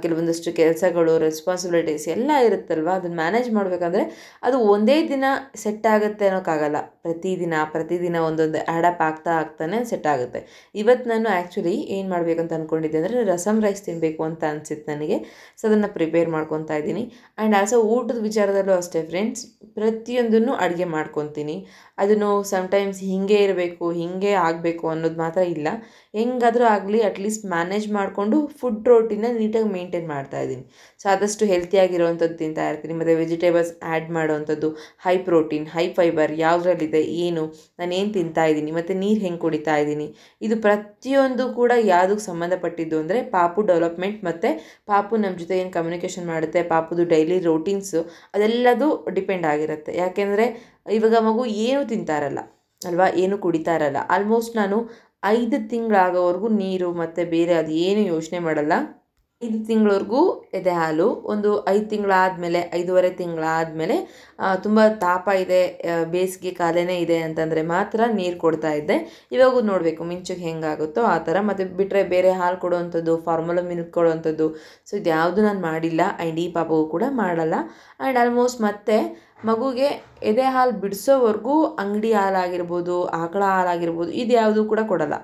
ಕೆಲವೊಂದಷ್ಟು ಕೆಲಸಗಳು, ರೆಸ್ಪಾನ್ಸಿಬಿಲಿಟೀಸ್ ಎಲ್ಲ ಇರುತ್ತಲ್ವ, ಅದನ್ನು ಮ್ಯಾನೇಜ್ ಮಾಡಬೇಕಂದ್ರೆ ಅದು ಒಂದೇ ದಿನ ಸೆಟ್ ಆಗುತ್ತೆ ಅನ್ನೋಕ್ಕಾಗಲ್ಲ. ಪ್ರತಿದಿನ ಒಂದೊಂದು ಆ್ಯಡಪ್ ಆಗ್ತಾನೆ ಸೆಟ್ ಆಗುತ್ತೆ. ಇವತ್ತು ನಾನು ಆ್ಯಕ್ಚುಲಿ ಏನು ಮಾಡಬೇಕಂತ ಅಂದ್ಕೊಂಡಿದ್ದೆ ಅಂದರೆ ರಸಮ್ ರೈಸ್ ತಿನ್ನಬೇಕು ಅಂತ ಅನಿಸಿತ್ತು ನನಗೆ. ಸೊ ಅದನ್ನು ಪ್ರಿಪೇರ್ ಮಾಡ್ಕೊತಾ ಇದ್ದೀನಿ. ಆ್ಯಂಡ್ ಆಲ್ಸೋ ಊಟದ ವಿಚಾರದಲ್ಲೂ ಅಷ್ಟೇ ಫ್ರೆಂಡ್ಸ್, ಪ್ರತಿಯೊಂದನ್ನು ಅಡುಗೆ ಮಾಡ್ಕೊತೀನಿ. ಅದನ್ನು ಸಮ್ಟೈಮ್ಸ್ ಹೀಗೆ ಇರಬೇಕು, ಹೀಗೆ ಆಗಬೇಕು ಅನ್ನೋದು ಮಾತ್ರ ಇಲ್ಲ. ಹೆಂಗಾದರೂ ಆಗಲಿ ಅಟ್ಲೀಸ್ಟ್ ಮ್ಯಾನೇಜ್ ಮಾಡಿಕೊಂಡು ಫುಡ್ ರೋಟಿನ ನೀಟಾಗಿ ಮೇಂಟೈನ್ ಮಾಡ್ತಾಯಿದ್ದೀನಿ. ಸೊ ಆದಷ್ಟು ಹೆಲ್ತಿಯಾಗಿರೋವಂಥದ್ದು ತಿಂತಾ ಇರ್ತೀನಿ. ಮತ್ತು ವೆಜಿಟೇಬಲ್ಸ್ ಆ್ಯಡ್ ಮಾಡೋವಂಥದ್ದು, ಹೈ ಪ್ರೋಟೀನ್, ಹೈ ಫೈಬರ್ ಯಾವುದ್ರಲ್ಲಿದೆ, ಏನು ನಾನೇನು ತಿಂತಾ ಇದ್ದೀನಿ, ಮತ್ತು ನೀರು ಹೆಂಗೆ ಕುಡಿತಾ ಇದ್ದೀನಿ, ಇದು ಪ್ರತಿಯೊಂದು ಕೂಡ ಯಾವುದಕ್ಕೆ ಸಂಬಂಧಪಟ್ಟಿದ್ದು ಅಂದರೆ ಪಾಪು ಡೆವಲಪ್ಮೆಂಟ್ ಮತ್ತು ಪಾಪು ನಮ್ಮ ಜೊತೆ ಏನು ಕಮ್ಯುನಿಕೇಷನ್ ಮಾಡುತ್ತೆ, ಪಾಪುದು ಡೈಲಿ ರೋಟೀನ್ಸು ಅದೆಲ್ಲದು ಡಿಪೆಂಡ್ ಆಗಿರುತ್ತೆ. ಯಾಕೆಂದರೆ ಇವಾಗ ಮಗು ಏನೂ ತಿಂತಾ ಇರಲ್ಲ ಅಲ್ವಾ, ಏನು ಕುಡಿತಾ ಇರಲ್ಲ. ಆಲ್ಮೋಸ್ಟ್ ನಾನು 5 ತಿಂಗಳಾಗೋವರೆಗೂ ನೀರು ಮತ್ತು ಬೇರೆ ಅದು ಏನು ಯೋಚನೆ ಮಾಡಲ್ಲ. 5 ತಿಂಗಳವರೆಗೂ ಎದೆ ಹಾಲು, ಒಂದು 5 ತಿಂಗಳಾದಮೇಲೆ 5.5 ತಿಂಗಳಾದಮೇಲೆ ತುಂಬ ತಾಪ ಇದೆ, ಬೇಸಿಗೆ ಕಾಲನೇ ಇದೆ ಅಂತಂದರೆ ಮಾತ್ರ ನೀರು ಕೊಡ್ತಾ ಇದ್ದೆ. ಇವಾಗ ನೋಡಬೇಕು ಮಿಂಚಿಗೆ ಹೆಂಗಾಗುತ್ತೋ ಆ ಥರ. ಮತ್ತು ಬಿಟ್ಟರೆ ಬೇರೆ ಹಾಲು ಕೊಡುವಂಥದ್ದು, ಫಾರ್ಮುಲಾ ಮಿಲ್ಕ್ ಕೊಡುವಂಥದ್ದು, ಸೊ ಇದು ಯಾವುದು ನಾನು ಮಾಡಿಲ್ಲ. ಆ್ಯಂಡ್ ಈ ಪಾಪಗೂ ಕೂಡ ಮಾಡಲ್ಲ. ಆ್ಯಂಡ್ ಆಲ್ಮೋಸ್ಟ್ ಮತ್ತೆ ಮಗುಗೆ ಎದೆ ಹಾಲು ಬಿಡಿಸೋವರೆಗೂ ಅಂಗಡಿ ಹಾಲಾಗಿರ್ಬೋದು, ಆಕಳ ಹಾಲಾಗಿರ್ಬೋದು, ಇದು ಯಾವುದೂ ಕೂಡ ಕೊಡಲ್ಲ.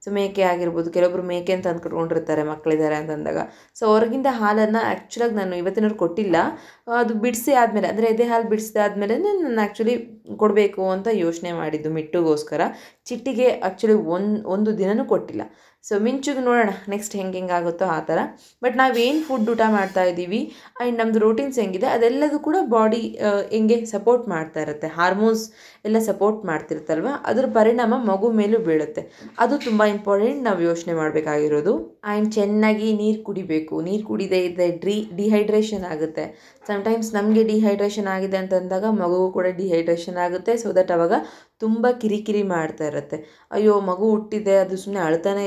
ಸೊ ಮೇಕೆ ಆಗಿರ್ಬೋದು, ಕೆಲವೊಬ್ರು ಮೇಕೆ ಅಂತ ಅಂದ್ಕೊಂಡಿರ್ತಾರೆ ಮಕ್ಕಳಿದ್ದಾರೆ ಅಂತಂದಾಗ. ಸೊ ಹೊರಗಿಂದ ಹಾಲನ್ನು ಆ್ಯಕ್ಚುಲಾಗಿ ನಾನು ಇವತ್ತಿನವ್ರು ಕೊಟ್ಟಿಲ್ಲ. ಅದು ಬಿಡಿಸಿ ಆದಮೇಲೆ ಅಂದರೆ ಎದೆ ಹಾಲು ಬಿಡಿಸಿದಾದ್ಮೇಲೆ ನಾನು ಆ್ಯಕ್ಚುಲಿ ಕೊಡಬೇಕು ಅಂತ ಯೋಚನೆ ಮಾಡಿದ್ದು ಮಿಟ್ಟುಗೋಸ್ಕರ. ಚಿಟ್ಟಿಗೆ ಆ್ಯಕ್ಚುಲಿ ಒಂದು ದಿನವೂ ಕೊಟ್ಟಿಲ್ಲ. ಸೊ ಮಿಂಚುಗೆ ನೋಡೋಣ ನೆಕ್ಸ್ಟ್ ಹೆಂಗೆ ಆಗುತ್ತೋ ಆ ಥರ. ಬಟ್ ನಾವೇನು ಫುಡ್ ಊಟ ಮಾಡ್ತಾಯಿದ್ದೀವಿ ಆ್ಯಂಡ್ ನಮ್ಮದು ರೂಟೀನ್ಸ್ ಹೆಂಗಿದೆ ಅದೆಲ್ಲದೂ ಕೂಡ ಬಾಡಿ ಹೆಂಗೆ ಸಪೋರ್ಟ್ ಮಾಡ್ತಾ ಇರುತ್ತೆ. ಹಾರ್ಮೋನ್ಸ್ ಎಲ್ಲ ಸಪೋರ್ಟ್ ಮಾಡ್ತಿರುತ್ತಲ್ವ, ಅದ್ರ ಪರಿಣಾಮ ಮಗು ಮೇಲೂ ಬೀಳುತ್ತೆ. ಅದು ತುಂಬ ಇಂಪಾರ್ಟೆಂಟ್ ನಾವು ಯೋಚನೆ ಮಾಡಬೇಕಾಗಿರೋದು. ಆ್ಯಂಡ್ ಚೆನ್ನಾಗಿ ನೀರು ಕುಡಿಬೇಕು. ನೀರು ಕುಡಿದೇ ಇದ್ದರೆ ಡಿಹೈಡ್ರೇಷನ್ ಆಗುತ್ತೆ. ಸಮ್ಟೈಮ್ಸ್ ನಮಗೆ ಡಿಹೈಡ್ರೇಷನ್ ಆಗಿದೆ ಅಂತಂದಾಗ ಮಗುವು ಕೂಡ ಡಿಹೈಡ್ರೇಷನ್ ಆಗುತ್ತೆ. ಸೊ ದಟ್ ಅವಾಗ ತುಂಬ ಕಿರಿಕಿರಿ ಮಾಡ್ತಾ ಇರುತ್ತೆ. ಅಯ್ಯೋ ಮಗು ಹುಟ್ಟಿದೆ, ಅದು ಸುಮ್ಮನೆ ಅಳ್ತಾನೆ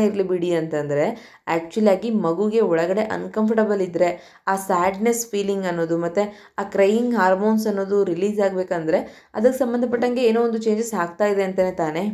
ಇರಲಿ ಬಿಡಿ ಅಂತಂದರೆ ಆ್ಯಕ್ಚುಲಾಗಿ ಮಗುಗೆ ಒಳಗಡೆ ಅನ್ಕಂಫರ್ಟಬಲ್ ಇದ್ದರೆ ಆ ಸ್ಯಾಡ್ನೆಸ್ ಫೀಲಿಂಗ್ ಅನ್ನೋದು ಮತ್ತು ಆ ಕ್ರೈಯಿಂಗ್ ಹಾರ್ಮೋನ್ಸ್ ಅನ್ನೋದು ರಿಲೀಸ್ ಆಗಬೇಕಂದ್ರೆ ಅದಕ್ಕೆ ಸಂಬಂಧಪಟ್ಟಂಗೆ ಏನೋ ಒಂದು ಚೇಂಜಸ್ ಆಗ್ತಾ ಇದೆ ಅಂತಲೇ ತಾನೇ.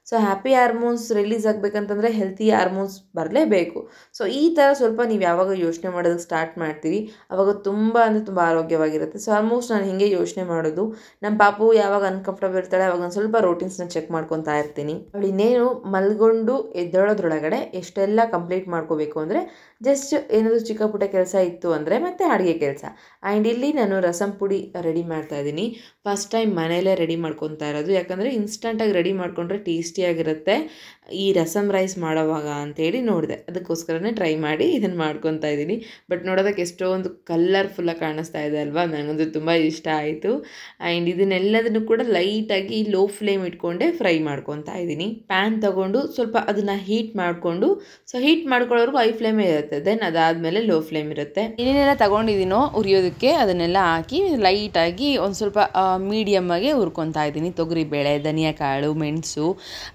ಸೊ ಹ್ಯಾಪಿ ಹಾರ್ಮೋನ್ಸ್ ರಿಲೀಸ್ ಆಗಬೇಕಂತಂದರೆ ಹೆಲ್ತಿ ಹಾರ್ಮೋನ್ಸ್ ಬರಲೇಬೇಕು. ಸೊ ಈ ಥರ ಸ್ವಲ್ಪ ನೀವು ಯಾವಾಗ ಯೋಚನೆ ಮಾಡೋದಕ್ಕೆ ಸ್ಟಾರ್ಟ್ ಮಾಡ್ತೀರಿ ಆವಾಗ ತುಂಬ ಆರೋಗ್ಯವಾಗಿರುತ್ತೆ. ಸೊ ಆಲ್ಮೋಸ್ಟ್ ನಾನು ಹೀಗೆ ಯೋಚನೆ ಮಾಡೋದು. ನಮ್ಮ ಪಾಪು ಯಾವಾಗ ಅನ್ಕಂಫರ್ಟಬಲ್ ಇರ್ತಾಳೆ ಅವಾಗ ನಾನು ಸ್ವಲ್ಪ ರೋಟೀನ್ಸ್ನ ಚೆಕ್ ಮಾಡ್ಕೊತಾ ಇರ್ತೀನಿ. ಅವಳು ಇನ್ನೇನು ಮಲ್ಕೊಂಡು ಎದ್ದೇಳೋದ್ರೊಳಗಡೆ ಎಷ್ಟೆಲ್ಲ ಕಂಪ್ಲೀಟ್ ಮಾಡ್ಕೋಬೇಕು ಅಂದರೆ ಜಸ್ಟ್ ಏನಾದರೂ ಚಿಕ್ಕ ಪುಟ್ಟ ಕೆಲಸ ಇತ್ತು ಅಂದರೆ ಮತ್ತೆ ಅಡುಗೆ ಕೆಲಸ. ಆ್ಯಂಡ್ ಇಲ್ಲಿ ನಾನು ರಸಮ್ ಪುಡಿ ರೆಡಿ ಮಾಡ್ತಾಯಿದ್ದೀನಿ. ಫಸ್ಟ್ ಟೈಮ್ ಮನೆಯಲ್ಲೇ ರೆಡಿ ಮಾಡ್ಕೊತಾ ಇರೋದು. ಯಾಕಂದರೆ ಇನ್ಸ್ಟಂಟಾಗಿ ರೆಡಿ ಮಾಡಿಕೊಂಡ್ರೆ ಟೇಸ್ಟಿಯಾಗಿರುತ್ತೆ ಈ ರಸಮ್ ರೈಸ್ ಮಾಡೋವಾಗ ಅಂತೇಳಿ ನೋಡಿದೆ. ಅದಕ್ಕೋಸ್ಕರನೇ ಟ್ರೈ ಮಾಡಿ ಇದನ್ನು ಮಾಡ್ಕೊತಾ ಇದ್ದೀನಿ. ಬಟ್ ನೋಡೋದಕ್ಕೆ ಎಷ್ಟೊಂದು ಕಲರ್ಫುಲ್ಲಾಗಿ ಕಾಣಿಸ್ತಾ ಇದೆ ಅಲ್ವಾ, ನನಗಂತೂ ತುಂಬ ಇಷ್ಟ ಆಯಿತು. ಆ್ಯಂಡ್ ಇದನ್ನೆಲ್ಲದನ್ನು ಕೂಡ ಲೈಟಾಗಿ ಲೋ ಫ್ಲೇಮ್ ಇಟ್ಕೊಂಡೆ ಫ್ರೈ ಮಾಡ್ಕೊತಾ ಇದ್ದೀನಿ. ಪ್ಯಾನ್ ತೊಗೊಂಡು ಸ್ವಲ್ಪ ಅದನ್ನು ಹೀಟ್ ಮಾಡಿಕೊಂಡು, ಸೊ ಹೀಟ್ ಮಾಡ್ಕೊಳ್ಳೋರ್ಗೂ ಹೈ ಫ್ಲೇಮೇ ಇರುತ್ತೆ. ದೆನ್ ಅದಾದಮೇಲೆ ಲೋ ಫ್ಲೇಮ್ ಇರುತ್ತೆ. ಏನೇನೆಲ್ಲ ತೊಗೊಂಡಿದ್ದೀನೋ ಉರಿಯೋದಕ್ಕೆ ಅದನ್ನೆಲ್ಲ ಹಾಕಿ ಲೈಟಾಗಿ ಒಂದು ಸ್ವಲ್ಪ ಮೀಡಿಯಮ್ಮಾಗೆ ಹುರ್ಕೊತಾ ಇದ್ದೀನಿ. ತೊಗರಿಬೇಳೆ, ಧನಿಯಾ ಕಾಳು, ಮೆಣಸು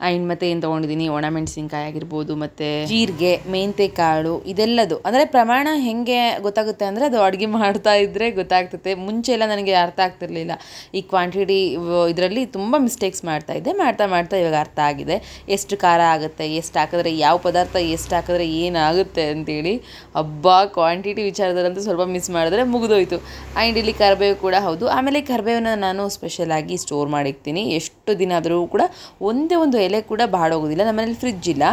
ಆ್ಯಂಡ್ ಮತ್ತು ಏನು ತೊಗೊಂಡಿದ್ದೀನಿ ಒಣಮೆಣಸಿನ್ಕಾಯಿ ಆಗಿರ್ಬೋದು, ಮತ್ತು ಜೀರಿಗೆ, ಮೆಂತೆ ಕಾಳು, ಇದೆಲ್ಲದು ಅಂದರೆ ಪ್ರಮಾಣ ಹೆಂಗೆ ಗೊತ್ತಾಗುತ್ತೆ ಅಂದರೆ ಅದು ಅಡುಗೆ ಮಾಡ್ತಾ ಇದ್ದರೆ ಗೊತ್ತಾಗ್ತದೆ. ಮುಂಚೆ ಎಲ್ಲ ನನಗೆ ಅರ್ಥ ಆಗ್ತಿರ್ಲಿಲ್ಲ. ಈ ಕ್ವಾಂಟಿಟಿ ಇದರಲ್ಲಿ ತುಂಬ ಮಿಸ್ಟೇಕ್ಸ್ ಮಾಡ್ತಾಯಿದ್ದೆ. ಮಾಡ್ತಾ ಇವಾಗ ಅರ್ಥ ಆಗಿದೆ. ಎಷ್ಟು ಖಾರ ಆಗುತ್ತೆ, ಎಷ್ಟು ಹಾಕಿದ್ರೆ ಯಾವ ಪದಾರ್ಥ ಎಷ್ಟು ಹಾಕಿದ್ರೆ ಏನಾಗುತ್ತೆ ಅಂತೇಳಿ. ಕ್ವಾಂಟಿಟಿ ವಿಚಾರದಲ್ಲಂತೂ ಸ್ವಲ್ಪ ಮಿಸ್ ಮಾಡಿದ್ರೆ ಮುಗಿದೋಯ್ತು. ಆ್ಯಂಡ್ ಇಲ್ಲಿ ಕರಿಬೇವು ಕೂಡ ಹೌದು. ಆಮೇಲೆ ಕರಿಬೇವನ್ನ ನಾನು ಸ್ಪೆಷಲಾಗಿ ಸ್ಟೋರ್ ಮಾಡಿರ್ತೀನಿ. ಎಷ್ಟು ದಿನ ಆದರೂ ಕೂಡ ಒಂದೇ ಒಂದು ಎಲೆ ಕೂಡ ಬಾಡೋಗೋದಿಲ್ಲ. ನಮ್ಮನೇಲಿ ಫ್ರಿಜ್ ಇಲ್ಲ.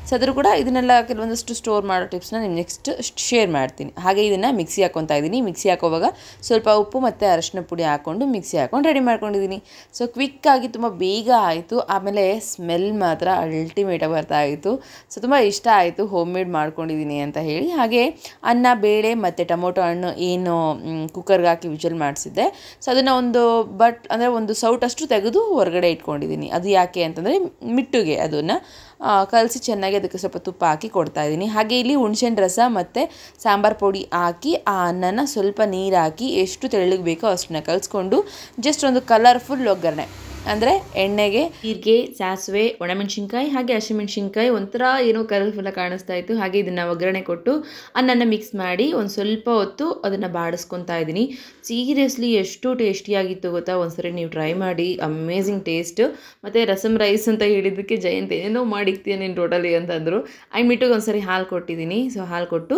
ಸೊ ಆದರೂ ಕೂಡ ಇದನ್ನೆಲ್ಲ ಕೆಲವೊಂದಷ್ಟು ಸ್ಟೋರ್ ಮಾಡೋ ಟಿಪ್ಸ್ನ ನಿಮ್ಗೆ ನೆಕ್ಸ್ಟ್ ಶೇರ್ ಮಾಡ್ತೀನಿ. ಹಾಗೆ ಇದನ್ನು ಮಿಕ್ಸಿ ಹಾಕ್ಕೊತಾ ಇದ್ದೀನಿ. ಮಿಕ್ಸಿ ಹಾಕೋವಾಗ ಸ್ವಲ್ಪ ಉಪ್ಪು ಮತ್ತು ಅರಶಿನ ಪುಡಿ ಹಾಕ್ಕೊಂಡು ಮಿಕ್ಸಿ ಹಾಕ್ಕೊಂಡು ರೆಡಿ ಮಾಡ್ಕೊಂಡಿದ್ದೀನಿ. ಸೊ ಕ್ವಿಕ್ಕಾಗಿ ತುಂಬ ಬೇಗ ಆಯಿತು. ಆಮೇಲೆ ಸ್ಮೆಲ್ ಮಾತ್ರ ಅಲ್ಟಿಮೇಟಾಗಿ ಬರ್ತಾ ಇತ್ತು. ಸೊ ತುಂಬ ಇಷ್ಟ ಆಯಿತು ಹೋಮ್ ಮೇಡ್ ಮಾಡ್ಕೊಂಡಿದ್ದೀನಿ ಅಂತ ಹೇಳಿ. ಹಾಗೆ ಅನ್ನ, ಬೇಳೆ ಮತ್ತು ಟೊಮೊಟೊ ಹಣ್ಣು ಏನು ಕುಕ್ಕರ್ಗೆ ಹಾಕಿ ವಿಜಲ್ ಮಾಡಿಸಿದ್ದೆ. ಸೊ ಅದನ್ನು ಒಂದು ಸೌಟಷ್ಟು ತೆಗೆದು ಹೊರಗಡೆ ಇಟ್ಕೊಂಡಿದ್ದೀನಿ. ಅದು ಯಾಕೆ ಅಂತಂದರೆ ಮಿಟ್ಟುಗೆ ಅದನ್ನು ಕಲಸಿ ಚೆನ್ನಾಗಿ ಅದಕ್ಕೆ ಸ್ವಲ್ಪ ತುಪ್ಪ ಹಾಕಿ ಕೊಡ್ತಾಯಿದ್ದೀನಿ. ಹಾಗೆ ಇಲ್ಲಿ ಹುಣಸೆಹಣ್ಣು ರಸ ಮತ್ತು ಸಾಂಬಾರು ಪುಡಿ ಹಾಕಿ ಆ ಅನ್ನನ ಸ್ವಲ್ಪ ನೀರು ಹಾಕಿ ಎಷ್ಟು ತೆಳ್ಳಗೆ ಬೇಕೋ ಅಷ್ಟನ್ನ ಕಲಿಸ್ಕೊಂಡು ಜಸ್ಟ್ ಒಂದು ಕಲರ್ಫುಲ್ ಒಗ್ಗರಣೆ ಅಂದರೆ ಎಣ್ಣೆಗೆ ಜೀರಿಗೆ, ಸಾಸಿವೆ, ಒಣಮೆಣಸಿನ್ಕಾಯಿ ಹಾಗೆ ಹಸಿಮೆಣಸಿನ್ಕಾಯಿ ಒಂಥರ ಏನೋ ಕಲರ್ಫುಲ್ಲಾಗಿ ಕಾಣಿಸ್ತಾ ಇತ್ತು. ಹಾಗೆ ಇದನ್ನು ಒಗ್ಗರಣೆ ಕೊಟ್ಟು ಅನ್ನನ ಮಿಕ್ಸ್ ಮಾಡಿ ಒಂದು ಸ್ವಲ್ಪ ಹೊತ್ತು ಅದನ್ನು ಬಾಡಿಸ್ಕೊತಾ ಇದ್ದೀನಿ. ಸೀರಿಯಸ್ಲಿ ಎಷ್ಟು ಟೇಸ್ಟಿಯಾಗಿತ್ತು ಗೊತ್ತಾ, ಒಂದ್ಸರಿ ನೀವು ಟ್ರೈ ಮಾಡಿ, ಅಮೇಝಿಂಗ್ ಟೇಸ್ಟ್. ಮತ್ತು ರಸಮ್ ರೈಸ್ ಅಂತ ಹೇಳಿದ್ದಕ್ಕೆ ಜಯಂತ್ ಏನೋ ಮಾಡಿಕ್ತೀಯ ನೀನು ಟೋಟಲಿ ಅಂತಂದರು. ಮಿಟ್ಟುಗೆ ಒಂದ್ಸರಿ ಹಾಲು ಕೊಟ್ಟಿದ್ದೀನಿ. ಸೊ ಹಾಲು ಕೊಟ್ಟು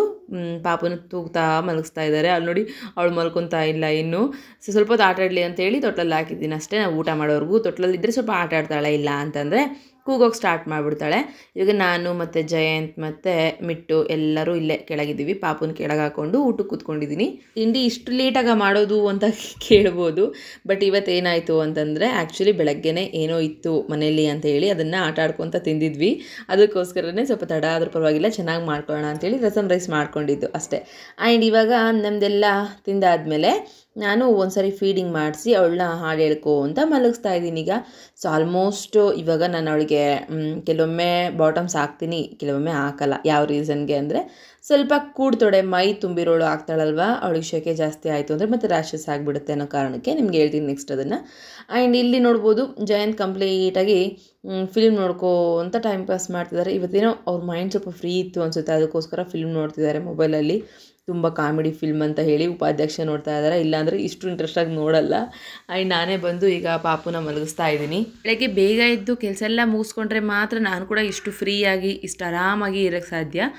ಪಾಪನ ತೂಗ್ತಾ ಮಲಗಿಸ್ತಾ ಇದ್ದಾರೆ. ಅಲ್ಲಿ ನೋಡಿ ಅವಳು ಮಲ್ಕೊತಾ ಇಲ್ಲ ಇನ್ನು. ಸೊ ಸ್ವಲ್ಪ ಹೊತ್ತು ಆಟ ಆಡಲಿ ಅಂತೇಳಿ ತೊಟ್ಲಲ್ಲಿ ಹಾಕಿದ್ದೀನಿ ಅಷ್ಟೇ. ನಾವು ಊಟ ಮಾಡೋವರೆಗೂ ತೊಟ್ಲಲ್ಲಿದ್ದರೆ ಸ್ವಲ್ಪ ಆಟ ಆಡ್ತಾಳೆ, ಇಲ್ಲ ಅಂತಂದರೆ ಕೂಗೋಗಿ ಸ್ಟಾರ್ಟ್ ಮಾಡಿಬಿಡ್ತಾಳೆ. ಇವಾಗ ನಾನು ಮತ್ತು ಜಯಂತ್ ಮತ್ತು ಮಿಟ್ಟು ಎಲ್ಲರೂ ಇಲ್ಲೇ ಕೆಳಗಿದ್ದೀವಿ. ಪಾಪುನ ಕೆಳಗೆ ಹಾಕ್ಕೊಂಡು ಊಟಕ್ಕೆ ಕೂತ್ಕೊಂಡಿದ್ದೀನಿ. ತಿಂಡಿ ಇಷ್ಟು ಲೇಟಾಗಿ ಮಾಡೋದು ಅಂತ ಕೇಳ್ಬೋದು. ಬಟ್ ಇವತ್ತೇನಾಯಿತು ಅಂತಂದರೆ ಆ್ಯಕ್ಚುಲಿ ಬೆಳಗ್ಗೆನೇ ಏನೋ ಇತ್ತು ಮನೇಲಿ ಅಂತ ಹೇಳಿ ಅದನ್ನು ಆಟ ಆಡ್ಕೊತ ತಿಂದಿದ್ವಿ. ಅದಕ್ಕೋಸ್ಕರನೇ ಸ್ವಲ್ಪ ತಡ ಆದರೂ ಪರವಾಗಿಲ್ಲ ಚೆನ್ನಾಗಿ ಮಾಡ್ಕೊಳ್ಳೋಣ ಅಂತೇಳಿ ರಸಮ್ ರೈಸ್ ಮಾಡ್ಕೊಂಡಿದ್ದು ಅಷ್ಟೇ. ಆ್ಯಂಡ್ ಇವಾಗ ನಮ್ಮದೆಲ್ಲ ತಿಂದಾದಮೇಲೆ ನಾನು ಒಂದ್ಸರಿ ಫೀಡಿಂಗ್ ಮಾಡಿಸಿ ಅವಳನ್ನ ಹಾಡು ಹೇಳ್ಕೊ ಅಂತ ಮಲಗಿಸ್ತಾ ಇದ್ದೀನಿ ಈಗ. ಸೊ ಆಲ್ಮೋಸ್ಟ್ ಇವಾಗ ನಾನು ಅವಳಿಗೆ ಕೆಲವೊಮ್ಮೆ ಬಾಟಮ್ಸ್ ಹಾಕ್ತೀನಿ, ಕೆಲವೊಮ್ಮೆ ಹಾಕಲ್ಲ. ಯಾವ ರೀಸನ್ಗೆ ಅಂದರೆ ಸ್ವಲ್ಪ ಕೂಡ್ತೊಡೆ ಮೈ ತುಂಬಿರೋಳು ಆಗ್ತಾಳಲ್ವ, ಅವಳಿಗೆ ಶೆಕೆ ಜಾಸ್ತಿ ಆಯಿತು ಅಂದರೆ ಮತ್ತು ರ್ಯಾಷಸ್ ಆಗಿಬಿಡುತ್ತೆ ಅನ್ನೋ ಕಾರಣಕ್ಕೆ ನಿಮ್ಗೆ ಹೇಳ್ತೀನಿ ನೆಕ್ಸ್ಟ್ ಅದನ್ನು. ಆ್ಯಂಡ್ ಇಲ್ಲಿ ನೋಡ್ಬೋದು ಜಯಂತ್ ಕಂಪ್ಲೀಟಾಗಿ ಫಿಲ್ಮ್ ನೋಡ್ಕೋ ಅಂತ ಟೈಮ್ ಪಾಸ್ ಮಾಡ್ತಿದ್ದಾರೆ. ಇವತ್ತೇನೋ ಅವ್ರ ಮೈಂಡ್ ಸ್ವಲ್ಪ ಫ್ರೀ ಇತ್ತು ಅನಿಸುತ್ತೆ, ಅದಕ್ಕೋಸ್ಕರ ಫಿಲ್ಮ್ ನೋಡ್ತಿದ್ದಾರೆ ಮೊಬೈಲಲ್ಲಿ. ತುಂಬ ಕಾಮಿಡಿ ಫಿಲ್ಮ್ ಅಂತ ಹೇಳಿ ಉಪಾಧ್ಯಕ್ಷ ನೋಡ್ತಾ ಇದ್ದಾರೆ, ಇಲ್ಲಾಂದರೆ ಇಷ್ಟು ಇಂಟ್ರೆಸ್ಟಾಗಿ ನೋಡಲ್ಲ. ಆ್ಯಂಡ್ ನಾನೇ ಬಂದು ಈಗ ಪಾಪುನ ಮಲಗಿಸ್ತಾ ಇದ್ದೀನಿ. ಬೆಳಗ್ಗೆ ಬೇಗ ಎದ್ದು ಕೆಲಸ ಎಲ್ಲ ಮುಗಿಸ್ಕೊಂಡ್ರೆ ಮಾತ್ರ ನಾನು ಕೂಡ ಇಷ್ಟು ಫ್ರೀಯಾಗಿ ಇಷ್ಟು ಆರಾಮಾಗಿ ಇರೋಕ್ಕೆ ಸಾಧ್ಯ.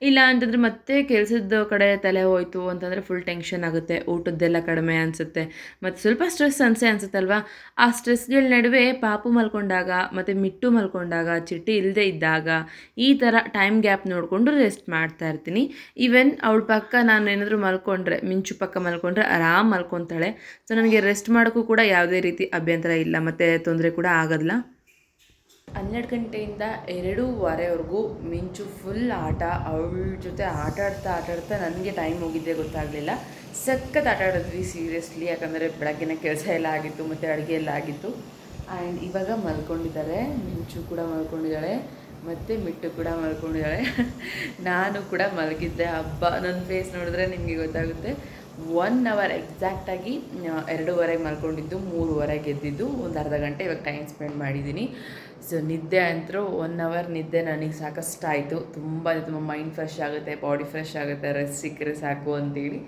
ಇಲ್ಲ ಅಂತಂದರೆ ಮತ್ತೆ ಕೆಲಸದ ಕಡೆ ತಲೆ ಹೋಯ್ತು ಅಂತಂದರೆ ಫುಲ್ ಟೆನ್ಷನ್ ಆಗುತ್ತೆ, ಊಟದ್ದೆಲ್ಲ ಕಡಿಮೆ ಅನಿಸುತ್ತೆ, ಮತ್ತು ಸ್ವಲ್ಪ ಸ್ಟ್ರೆಸ್ ಅನಿಸುತ್ತಲ್ವ. ಆ ಸ್ಟ್ರೆಸ್ಗಳ ನಡುವೆ ಪಾಪು ಮಲ್ಕೊಂಡಾಗ ಮತ್ತು ಮಿಟ್ಟು ಮಲ್ಕೊಂಡಾಗ, ಚಿಟ್ಟಿ ಇಲ್ಲದೆ ಇದ್ದಾಗ ಈ ಥರ ಟೈಮ್ ಗ್ಯಾಪ್ ನೋಡಿಕೊಂಡು ರೆಸ್ಟ್ ಮಾಡ್ತಾ ಇರ್ತೀನಿ. ಈವನ್ ಅವಳ ಪಕ್ಕ ನಾನು ಏನಾದರೂ ಮಲ್ಕೊಂಡ್ರೆ, ಮಿಂಚು ಪಕ್ಕ ಮಲ್ಕೊಂಡ್ರೆ ಆರಾಮ್ ಮಲ್ಕೊತಾಳೆ. ಸೊ ನನಗೆ ರೆಸ್ಟ್ ಮಾಡೋಕ್ಕೂ ಕೂಡ ಯಾವುದೇ ರೀತಿ ಅಭ್ಯಂತರ ಇಲ್ಲ ಮತ್ತು ತೊಂದರೆ ಕೂಡ ಆಗೋದಿಲ್ಲ. 12 ಗಂಟೆಯಿಂದ 2:15ವರೆಗೂ ಮಿಂಚು ಫುಲ್ ಆಟ. ಅವಳ ಜೊತೆ ಆಟ ಆಡ್ತಾ ನನಗೆ ಟೈಮ್ ಹೋಗಿದ್ದೆ ಗೊತ್ತಾಗಲಿಲ್ಲ. ಸಖತ್ ಆಟ ಆಡಿದ್ವಿ ಸೀರಿಯಸ್ಲಿ, ಯಾಕಂದರೆ ಬೆಳಗ್ಗೆನೇ ಕೆಲಸ ಎಲ್ಲ ಆಗಿತ್ತು ಮತ್ತು ಅಡುಗೆ ಎಲ್ಲ ಆಗಿತ್ತು. ಆ್ಯಂಡ್ ಇವಾಗ ಮಲ್ಕೊಂಡಿದ್ದಾರೆ, ಮಿಂಚು ಕೂಡ ಮಲ್ಕೊಂಡಿದ್ದಾಳೆ ಮತ್ತು ಮಿಟ್ಟು ಕೂಡ ಮಲ್ಕೊಂಡಿದ್ದಾಳೆ. ನಾನು ಕೂಡ ಮಲಗಿದ್ದೆ. ಹಬ್ಬ, ನನ್ನ ಫೇಸ್ ನೋಡಿದ್ರೆ ನಿಮಗೆ ಗೊತ್ತಾಗುತ್ತೆ. 1 ಅವರ್ ಎಕ್ಸಾಕ್ಟಾಗಿ 2:15 ಮಲ್ಕೊಂಡಿದ್ದು, 3:15 ಎದ್ದಿದ್ದು, ಒಂದು ಅರ್ಧ ಗಂಟೆ ಇವಾಗ ಟೈಮ್ ಸ್ಪೆಂಡ್ ಮಾಡಿದ್ದೀನಿ. ಸೊ ನಿದ್ದೆ ಅಂತೂ 1 ಅವರ್ ನಿದ್ದೆ ನನಗೆ ಸಾಕಷ್ಟಾಯಿತು. ತುಂಬ ಮೈಂಡ್ ಫ್ರೆಶ್ ಆಗುತ್ತೆ, ಬಾಡಿ ಫ್ರೆಶ್ ಆಗುತ್ತೆ, ರೆಸ್ಟ್ ಸಿಕ್ಕರೆ ಸಾಕು ಅಂತೇಳಿ.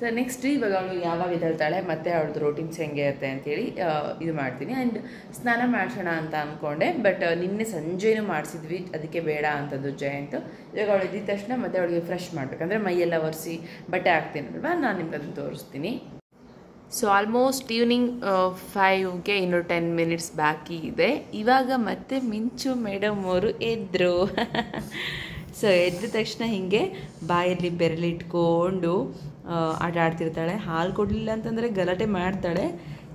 ಸೊ ನೆಕ್ಸ್ಟ್ ಇವಾಗ ಅವಳು ಯಾವಾಗ ಎದ್ದೇಳ್ತಾಳೆ ಮತ್ತು ಅವಳದ್ದು ರೋಟೀನ್ಸ್ ಹೆಂಗೆ ಇರುತ್ತೆ ಅಂತೇಳಿ ಇದು ಮಾಡ್ತೀನಿ. ಆ್ಯಂಡ್ ಸ್ನಾನ ಮಾಡಿಸೋಣ ಅಂತ ಅಂದ್ಕೊಂಡೆ, ಬಟ್ ನಿನ್ನೆ ಸಂಜೆನೂ ಮಾಡಿಸಿದ್ವಿ, ಅದಕ್ಕೆ ಬೇಡ ಅಂತದ್ದು ಜಯಂತ್. ಇವಾಗ ಅವಳು ಎದ್ದಿದ ತಕ್ಷಣ ಮತ್ತು ಅವಳಿಗೆ ಫ್ರೆಶ್ ಮಾಡಬೇಕಂದ್ರೆ ಮೈಯೆಲ್ಲ ಒರೆಸಿ ಬಟ್ಟೆ ಹಾಕ್ತೀನಲ್ವ, ನಾನು ನಿಮ್ಗೆ ಅದನ್ನು ತೋರಿಸ್ತೀನಿ. ಸೊ ಆಲ್ಮೋಸ್ಟ್ ಈವ್ನಿಂಗ್ 5ಗೆ ಇನ್ನೂ 10 ಮಿನಿಟ್ಸ್ ಬಾಕಿ ಇದೆ. ಇವಾಗ ಮತ್ತೆ ಮಿಂಚು ಮೇಡಮ್ ಅವರು ಎದ್ದರು. ಸೊ ಎದ್ದ ತಕ್ಷಣ ಹೀಗೆ ಬಾಯಲ್ಲಿ ಬೆರಳಿಟ್ಕೊಂಡು ಆಟ ಆಡ್ತಿರ್ತಾಳೆ. ಹಾಲು ಕೊಡಲಿಲ್ಲ ಅಂತಂದರೆ ಗಲಾಟೆ ಮಾಡ್ತಾಳೆ.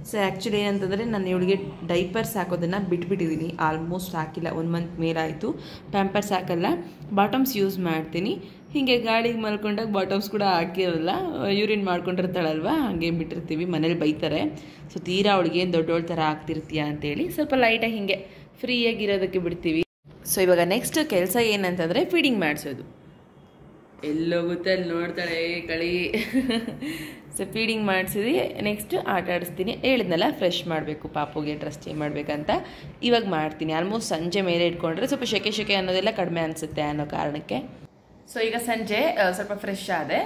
ಸೊ ಆ್ಯಕ್ಚುಲಿ ಏನಂತಂದರೆ ನಾನು ಇವಳಿಗೆ ಡೈಪರ್ಸ್ ಹಾಕೋದನ್ನು ಬಿಟ್ಬಿಟ್ಟಿದ್ದೀನಿ, ಆಲ್ಮೋಸ್ಟ್ ಹಾಕಿಲ್ಲ, 1 ಮಂತ್ ಮೇಲಾಯಿತು. ಪ್ಯಾಂಪರ್ಸ್ ಹಾಕಲ್ಲ, ಬಾಟಮ್ಸ್ ಯೂಸ್ ಮಾಡ್ತೀನಿ. ಹೀಗೆ ಗಾಳಿಗೆ ಮಲ್ಕೊಂಡಾಗ ಬಾಟಮ್ಸ್ ಕೂಡ ಹಾಕಿರಲ್ಲ, ಯೂರಿನ್ ಮಾಡ್ಕೊಂಡಿರ್ತಾಳಲ್ವ, ಹಾಗೆ ಬಿಟ್ಟಿರ್ತೀವಿ. ಮನೇಲಿ ಬೈತಾರೆ. ಸೊ ತೀರಾ ಅವಳಿಗೆ ದೊಡ್ಡೋಳ ಥರ ಆಗ್ತಿರ್ತೀಯ ಅಂತೇಳಿ ಸ್ವಲ್ಪ ಲೈಟಾಗಿ ಹೀಗೆ ಫ್ರೀಯಾಗಿರೋದಕ್ಕೆ ಬಿಡ್ತೀವಿ. ಸೊ ಇವಾಗ ನೆಕ್ಸ್ಟ್ ಕೆಲಸ ಏನಂತಂದರೆ ಫೀಡಿಂಗ್ ಮಾಡಿಸೋದು. ಎಲ್ಲೋಗುತ್ತೆ ಅಲ್ಲಿ ನೋಡ್ತಾಳೆ ಕಳಿ. ಸೊ ಫೀಡಿಂಗ್ ಮಾಡಿಸಿದ್ವಿ, ನೆಕ್ಸ್ಟ್ ಆಟ ಆಡಿಸ್ತೀನಿ. ಹೇಳಿದ್ನಲ್ಲ ಫ್ರೆಶ್ ಮಾಡಬೇಕು, ಪಾಪುಗೆ ಡ್ರೆಸ್ ಚೇಂಜ್ ಮಾಡಬೇಕಂತ, ಇವಾಗ ಮಾಡ್ತೀನಿ. ಆಲ್ಮೋಸ್ಟ್ ಸಂಜೆ ಮೇಲೆ ಇಟ್ಕೊಂಡ್ರೆ ಸ್ವಲ್ಪ ಶೆಕೆ ಅನ್ನೋದೆಲ್ಲ ಕಡಿಮೆ ಅನಿಸುತ್ತೆ ಅನ್ನೋ ಕಾರಣಕ್ಕೆ. ಸೊ ಈಗ ಸಂಜೆ ಸ್ವಲ್ಪ ಫ್ರೆಶ್ ಆದೆ.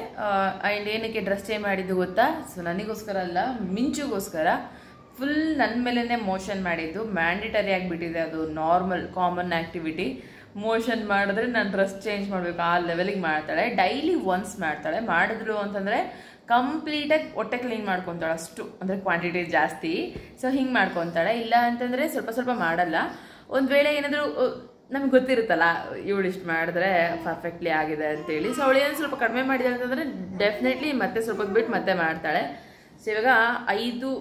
ಆ್ಯಂಡ್ ಏನಕ್ಕೆ ಡ್ರೆಸ್ ಚೇಂಜ್ ಮಾಡಿದ್ದು ಗೊತ್ತಾ? ಸೊ ನನಗೋಸ್ಕರ ಅಲ್ಲ, ಮಿಂಚುಗೋಸ್ಕರ. ಫುಲ್ ನನ್ನ ಮೇಲೇ ಮೋಷನ್ ಮಾಡಿದ್ದು, ಮ್ಯಾಂಡೇಟರಿ ಆಗಿಬಿಟ್ಟಿದೆ, ಅದು ನಾರ್ಮಲ್ ಕಾಮನ್ ಆ್ಯಕ್ಟಿವಿಟಿ. ಮೋಷನ್ ಮಾಡಿದ್ರೆ ನಾನು ಡ್ರೆಸ್ ಚೇಂಜ್ ಮಾಡಬೇಕು, ಆ ಲೆವೆಲಿಗೆ ಮಾಡ್ತಾಳೆ. ಡೈಲಿ ಒನ್ಸ್ ಮಾಡ್ತಾಳೆ. ಮಾಡಿದ್ರು ಅಂತಂದರೆ ಕಂಪ್ಲೀಟಾಗಿ ಹೊಟ್ಟೆ ಕ್ಲೀನ್ ಮಾಡ್ಕೊತಾಳೆ, ಅಷ್ಟು ಅಂದರೆ ಕ್ವಾಂಟಿಟಿ ಜಾಸ್ತಿ. ಸೊ ಹಿಂಗೆ ಮಾಡ್ಕೊತಾಳೆ. ಇಲ್ಲ ಅಂತಂದರೆ ಸ್ವಲ್ಪ ಮಾಡಲ್ಲ. ಒಂದು ವೇಳೆ ಏನಾದರೂ ನಮ್ಗೆ ಗೊತ್ತಿರುತ್ತಲ್ಲ ಇವಳು ಇಷ್ಟು ಮಾಡಿದ್ರೆ ಪರ್ಫೆಕ್ಟ್ಲಿ ಆಗಿದೆ ಅಂತೇಳಿ. ಸೊ ಅವಳು ಏನು ಸ್ವಲ್ಪ ಕಡಿಮೆ ಮಾಡಿದೆ ಅಂತಂದರೆ ಡೆಫಿನೆಟ್ಲಿ ಮತ್ತೆ ಸ್ವಲ್ಪ ಬಿಟ್ಟು ಮತ್ತೆ ಮಾಡ್ತಾಳೆ. ಸೊ ಇವಾಗ 5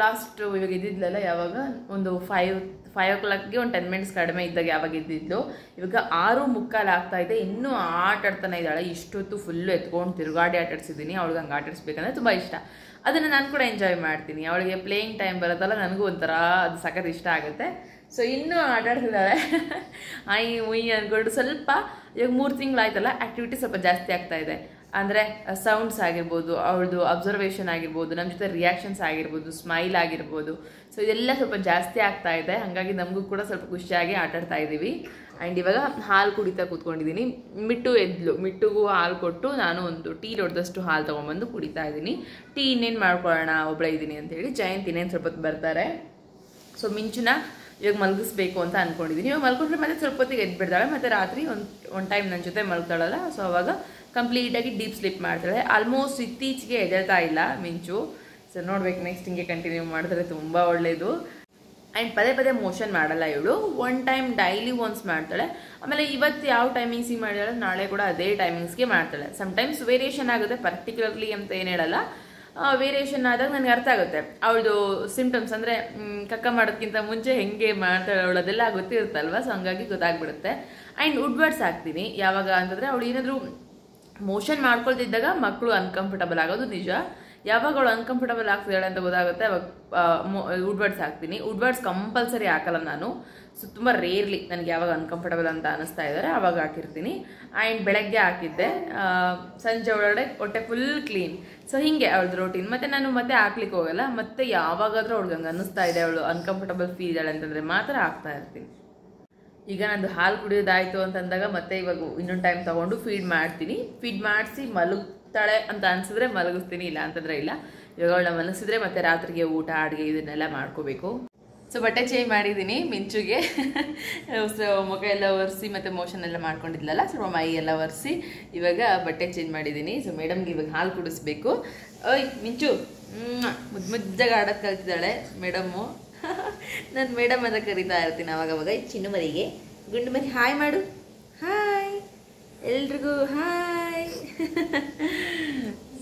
ಲಾಸ್ಟ್ ಇವಾಗ ಇದ್ದಿದ್ಲಲ್ಲ, ಯಾವಾಗ ಒಂದು 5 o'clockಗೆ ಒಂದು 10 ಮಿನಿಟ್ಸ್ ಕಡಿಮೆ ಇದ್ದಾಗ ಯಾವಾಗ ಇದ್ದಿದ್ಲು, ಇವಾಗ 6:45 ಆಗ್ತಾ ಇದೆ. ಇನ್ನೂ ಆಟ ಆಡ್ತಾನೆ ಇದ್ದಾಳೆ. ಇಷ್ಟೊತ್ತು ಫುಲ್ಲು ಎತ್ಕೊಂಡು ತಿರುಗಾಡಿ ಆಟಾಡ್ಸಿದ್ದೀನಿ. ಅವಳಿಗೆ ಹಂಗೆ ಆಟಾಡಿಸ್ಬೇಕಂದ್ರೆ ತುಂಬ ಇಷ್ಟ. ಅದನ್ನು ನಾನು ಕೂಡ ಎಂಜಾಯ್ ಮಾಡ್ತೀನಿ. ಅವಳಿಗೆ ಪ್ಲೇಯಿಂಗ್ ಟೈಮ್ ಬರುತ್ತಲ್ಲ, ನನಗೂ ಒಂಥರ ಅದು ಸಖತ್ ಇಷ್ಟ ಆಗುತ್ತೆ. ಸೊ ಇನ್ನೂ ಆಟಾಡ್ತಿದ್ದಾಳೆ. ಉಯ್ ಅಂದ್ಕೊಂಡು ಸ್ವಲ್ಪ ಇವಾಗ 3 ತಿಂಗಳಾಯ್ತಲ್ಲ, ಆ್ಯಕ್ಟಿವಿಟಿ ಸ್ವಲ್ಪ ಜಾಸ್ತಿ ಆಗ್ತಾ ಇದೆ. ಅಂದರೆ ಸೌಂಡ್ಸ್ ಆಗಿರ್ಬೋದು, ಅವಳದು ಅಬ್ಸರ್ವೇಷನ್ ಆಗಿರ್ಬೋದು, ನಮ್ಮ ಜೊತೆ ರಿಯಾಕ್ಷನ್ಸ್ ಆಗಿರ್ಬೋದು, ಸ್ಮೈಲ್ ಆಗಿರ್ಬೋದು. ಸೊ ಇದೆಲ್ಲ ಸ್ವಲ್ಪ ಜಾಸ್ತಿ ಆಗ್ತಾ ಇದೆ. ಹಾಗಾಗಿ ನಮಗೂ ಕೂಡ ಸ್ವಲ್ಪ ಖುಷಿಯಾಗಿ ಆಟಾಡ್ತಾ ಇದ್ದೀವಿ. ಆ್ಯಂಡ್ ಇವಾಗ ಹಾಲು ಕುಡಿತಾ ಕೂತ್ಕೊಂಡಿದ್ದೀನಿ. ಮಿಟ್ಟು ಎದ್ಲು, ಮಿಟ್ಟುಗೂ ಹಾಲು ಕೊಟ್ಟು ನಾನು ಒಂದು ಟೀ ದೊಡ್ಡದಷ್ಟು ಹಾಲು ತೊಗೊಂಬಂದು ಕುಡಿತಾ ಇದ್ದೀನಿ. ಟೀ ಇನ್ನೇನು ಮಾಡ್ಕೊಳ್ಳೋಣ, ಒಬ್ಬಳೇ ಇದ್ದೀನಿ ಅಂತೇಳಿ. ಜಯಂತ್ ಇನ್ನೇನು ಸ್ವಲ್ಪ ಹೊತ್ತು ಬರ್ತಾರೆ. ಸೊ ಮಿಂಚುನ ಇವಾಗ ಮಲಗಿಸ್ಬೇಕು ಅಂತ ಅಂದ್ಕೊಂಡಿದ್ದೀನಿ. ಇವಾಗ ಮಲ್ಕೊಂಡ್ರೆ ಮತ್ತೆ ಸ್ವಲ್ಪ ಹೊತ್ತಿಗೆ ಎದ್ಬಿಡ್ತಾಳೆ, ಮತ್ತು ರಾತ್ರಿ ಒಂದು ಟೈಮ್ ನನ್ನ ಜೊತೆ ಮಲ್ತಾಳಲ್ಲ, ಸೊ ಅವಾಗ ಕಂಪ್ಲೀಟಾಗಿ ಡೀಪ್ ಸ್ಲೀಪ್ ಮಾಡ್ತಾಳೆ. ಆಲ್ಮೋಸ್ಟ್ ಇತ್ತೀಚೆಗೆ ಎದ್ದೇಳ್ತಾ ಇಲ್ಲ ಮಿಂಚು. ಸೊ ನೋಡ್ಬೇಕು, ನೆಕ್ಸ್ಟ್ ಹಿಂಗೆ ಕಂಟಿನ್ಯೂ ಮಾಡಿದ್ರೆ ತುಂಬ ಒಳ್ಳೆಯದು. ಆ್ಯಂಡ್ ಪದೇ ಪದೇ ಮೋಷನ್ ಮಾಡಲ್ಲ ಇವಳು, ಒನ್ ಟೈಮ್ ಡೈಲಿ ಒನ್ಸ್ ಮಾಡ್ತಾಳೆ. ಆಮೇಲೆ ಇವತ್ತು ಯಾವ ಟೈಮಿಂಗ್ಸಿಗೆ ಮಾಡಿದಾಳೆ ನಾಳೆ ಕೂಡ ಅದೇ ಟೈಮಿಂಗ್ಸ್ಗೆ ಮಾಡ್ತಾಳೆ. ಸಮ್ಟೈಮ್ಸ್ ವೇರಿಯೇಷನ್ ಆಗುತ್ತೆ, ಪರ್ಟಿಕ್ಯುಲರ್ಲಿ ಅಂತ ಏನು ಹೇಳಲ್ಲ. ವೇರಿಯೇಷನ್ ಆದಾಗ ನನಗೆ ಅರ್ಥ ಆಗುತ್ತೆ ಅವಳದು ಸಿಂಪ್ಟಮ್ಸ್. ಅಂದರೆ ಕಕ್ಕ ಮಾಡೋದಕ್ಕಿಂತ ಮುಂಚೆ ಹೆಂಗೆ ಮಾಡ್ತಾಳೆ ಅವಳು ಅದೆಲ್ಲ ಗೊತ್ತಿರುತ್ತಲ್ವ, ಸೊ ಹಂಗಾಗಿ ಗೊತ್ತಾಗ್ಬಿಡುತ್ತೆ. ಆ್ಯಂಡ್ ವುಡ್ವರ್ಡ್ಸ್ ಹಾಕ್ತೀನಿ. ಯಾವಾಗ ಅಂತಂದರೆ ಅವಳು ಏನಾದರೂ ಮೋಷನ್ ಮಾಡ್ಕೊಳ್ತಿದ್ದಾಗ ಮಕ್ಕಳು ಅನ್ಕಂಫರ್ಟಬಲ್ ಆಗೋದು ನಿಜ. ಯಾವಾಗ ಅವಳು ಅನ್ಕಂಫರ್ಟಬಲ್ ಆಗ್ತಿದ್ದಾಳೆ ಅಂತ ಗೊತ್ತಾಗುತ್ತೆ ಅವಾಗ ವುಡ್ವರ್ಡ್ಸ್ ಹಾಕ್ತೀನಿ. ವುಡ್ವರ್ಡ್ಸ್ ಕಂಪಲ್ಸರಿ ಹಾಕಲ್ಲ ನಾನು. ಸೊ ತುಂಬ ರೇರ್ಲಿ ನನಗೆ ಯಾವಾಗ ಅನ್ಕಂಫರ್ಟಬಲ್ ಅಂತ ಅನ್ನಿಸ್ತಾ ಇದ್ದಾರೆ ಆವಾಗ ಹಾಕಿರ್ತೀನಿ. ಆ್ಯಂಡ್ ಬೆಳಗ್ಗೆ ಹಾಕಿದ್ದೆ, ಸಂಜೆ ಒಳಗಡೆ ಹೊಟ್ಟೆ ಫುಲ್ ಕ್ಲೀನ್. ಸೊ ಹೀಗೆ ಅವಳದು ರೋಟೀನ್. ಮತ್ತು ನಾನು ಮತ್ತೆ ಹಾಕ್ಲಿಕ್ಕೆ ಹೋಗಲ್ಲ. ಮತ್ತು ಯಾವಾಗಾದರೂ ಅವಳಿಗೆ ಹಂಗೆ ಅನ್ನಿಸ್ತಾ ಇದೆ ಅವಳು ಅನ್ಕಂಫರ್ಟಬಲ್ ಫೀಲ್ ಇದ್ದಾಳೆ ಅಂತಂದರೆ ಮಾತ್ರ ಹಾಕ್ತಾ ಇರ್ತೀನಿ. ಈಗ ನಂದು ಹಾಲು ಕುಡಿಯೋದಾಯಿತು ಅಂತಂದಾಗ ಮತ್ತೆ ಇವಾಗ ಇನ್ನೊಂದು ಟೈಮ್ ತೊಗೊಂಡು ಫೀಡ್ ಮಾಡ್ತೀನಿ. ಫೀಡ್ ಮಾಡಿಸಿ ಮಲಗ್ತಾಳೆ ಅಂತ ಅನಿಸಿದ್ರೆ ಮಲಗಿಸ್ತೀನಿ, ಇಲ್ಲ ಅಂತಂದರೆ ಇಲ್ಲ. ಇವಾಗ ಅವಳನ್ನ ಮಲಗಿಸಿದ್ರೆ ಮತ್ತೆ ರಾತ್ರಿಗೆ ಊಟ ಅಡುಗೆ ಇದನ್ನೆಲ್ಲ ಮಾಡ್ಕೋಬೇಕು. ಸೊ ಬಟ್ಟೆ ಚೇಂಜ್ ಮಾಡಿದ್ದೀನಿ ಮಿಂಚುಗೆ. ಸೊ ಮುಖ ಎಲ್ಲ ಒರೆಸಿ ಮತ್ತು ಮೋಷನ್ ಎಲ್ಲ ಮಾಡ್ಕೊಂಡಿದ್ಲಲ್ಲ, ಸ್ವಲ್ಪ ಮೈ ಎಲ್ಲ ಒರೆಸಿ ಇವಾಗ ಬಟ್ಟೆ ಚೇಂಜ್ ಮಾಡಿದ್ದೀನಿ. ಸೊ ಮೇಡಮ್ಗೆ ಇವಾಗ ಹಾಲು ಕುಡಿಸ್ಬೇಕು. ಓಯ್ ಮಿಂಚು ಮುದ್ದಾಗಿ ಆಡೋದು ಕಲ್ತಿದ್ದಾಳೆ ಮೇಡಮ್ಮು. ನಾನು ಮೇಡಮ್ ಅಂತ ಕರಿತಾ ಇರ್ತೀನಿ ಅವಾಗವಾಗ. ಚಿನ್ನು ಮರಿಗೆ ಗುಂಡು ಮರಿ ಹಾಯ್ ಮಾಡು. ಹಾಯ್ ಎಲ್ರಿಗೂ ಹಾಯ್.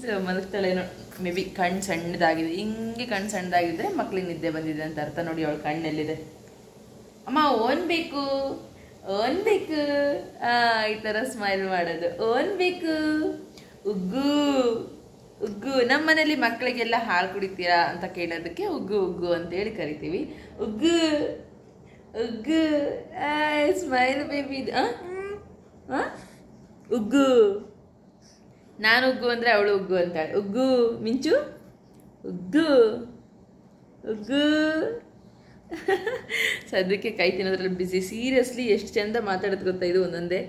ಸೊ ಮಲಗ್ತಾಳೇನೋ, ಮೇ ಬಿ ಕಣ್ಣು ಸಣ್ಣದಾಗಿದೆ. ಹಿಂಗೆ ಕಣ್ಣು ಸಣ್ಣದಾಗಿದ್ದರೆ ಮಕ್ಳಿಗೆ ನಿದ್ದೆ ಬಂದಿದೆ ಅಂತ ಅರ್ಥ. ನೋಡಿ ಅವಳು ಕಣ್ಣೆಲ್ಲಿದೆ. ಅಮ್ಮ ಓನ್ ಬೇಕು, ಓನ್ ಬೇಕು, ಈ ಥರ ಸ್ಮೈಲ್ ಮಾಡೋದು. ಓನ್ ಬೇಕು, ಉಗ್ಗು ಉಗ್ಗು. ನಮ್ಮ ಮನೇಲಿ ಮಕ್ಕಳಿಗೆಲ್ಲ ಹಾಲು ಕುಡಿತೀರಾ ಅಂತ ಕೇಳೋದಕ್ಕೆ ಉಗ್ಗು ಉಗ್ಗು ಅಂತೇಳಿ ಕರಿತೀವಿ. ಉಗ್ಗು ಉಗ್ಗು, ಸ್ಮೈಲ್ ಬೇಬಿ. ಉಗ್ಗು. ನಾನು ಉಗ್ಗು ಅಂದರೆ ಅವಳು ಉಗ್ಗು ಅಂತಾಳೆ. ಉಗ್ಗು ಮಿಂಚು, ಉಗ್ಗು ಉಗ್ಗು. ಸದ್ಯಕ್ಕೆ ಕೈ ತಿನ್ನೋದ್ರಲ್ಲಿ ಬ್ಯುಸಿ. ಸೀರಿಯಸ್ಲಿ ಎಷ್ಟು ಚಂದ ಮಾತಾಡೋದು ಗೊತ್ತಾ ಇದು ಒಂದೊಂದೇ.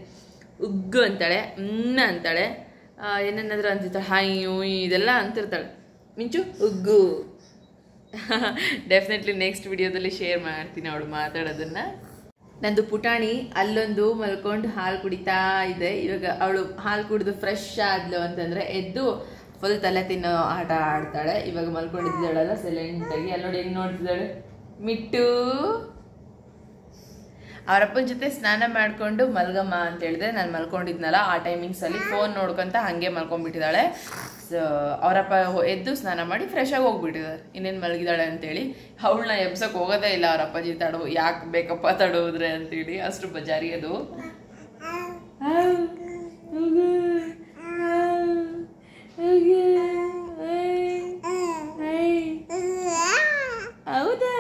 ಉಗ್ಗು ಅಂತಾಳೆ, ಅಂತಾಳೆ, ಏನೇನಾದರೂ ಅಂತಿರ್ತಾಳೆ, ಹಾಯ್ ಇದೆಲ್ಲ ಅಂತಿರ್ತಾಳೆ. ಮಿಂಚು ಉಗ್ಗು. ಡೆಫಿನೆಟ್ಲಿ ನೆಕ್ಸ್ಟ್ ವಿಡಿಯೋದಲ್ಲಿ ಶೇರ್ ಮಾಡ್ತೀನಿ ಅವಳು ಮಾತಾಡೋದನ್ನು. ನಂದು ಪುಟಾಣಿ ಅಲ್ಲೊಂದು ಮಲ್ಕೊಂಡು ಹಾಲು ಕುಡಿತಾ ಇದೆ. ಇವಾಗ ಅವಳು ಹಾಲು ಕುಡಿದು ಫ್ರೆಶ್ ಆದ್ಲು ಅಂತಂದರೆ ಎದ್ದು ಫುಲ್ ತಲೆ ತಿನ್ನೋ ಆಟ ಆಡ್ತಾಳೆ. ಇವಾಗ ಮಲ್ಕೊಂಡಿದ್ದಾಳಲ್ಲ ಸೈಲೆಂಟಾಗಿ. ಅಲ್ಲಿ ನೋಡಿ ಹೆಂಗೆ ನೋಡ್ತಿದ್ದಾಳೆ ಮಿಟ್ಟು. ಅವರಪ್ಪನ ಜೊತೆ ಸ್ನಾನ ಮಾಡಿಕೊಂಡು ಮಲ್ಗಮ್ಮ ಅಂತ ಹೇಳಿದ್ರೆ ನಾನು ಮಲ್ಕೊಂಡಿದ್ನಲ್ಲ ಆ ಟೈಮಿಂಗ್ಸಲ್ಲಿ ಫೋನ್ ನೋಡ್ಕೊತ ಹಾಗೆ ಮಲ್ಕೊಂಡ್ಬಿಟ್ಟಿದ್ದಾಳೆ. ಸೊ ಅವರಪ್ಪ ಎದ್ದು ಸ್ನಾನ ಮಾಡಿ ಫ್ರೆಶಾಗಿ ಹೋಗ್ಬಿಟ್ಟಿದ್ದಾರೆ. ಇನ್ನೇನು ಮಲಗಿದ್ದಾಳೆ ಅಂತೇಳಿ ಅವಳನ್ನ ಎಬ್ಸೋಕೆ ಹೋಗೋದೇ ಇಲ್ಲ ಅವರಪ್ಪಾಜಿ. ತಡೋ ಯಾಕೆ ಬೇಕಪ್ಪ ತಡೋದ್ರೆ ಅಂತೇಳಿ, ಅಷ್ಟು ಬಜಾರಿ ಅದು. ಹೌದಾ,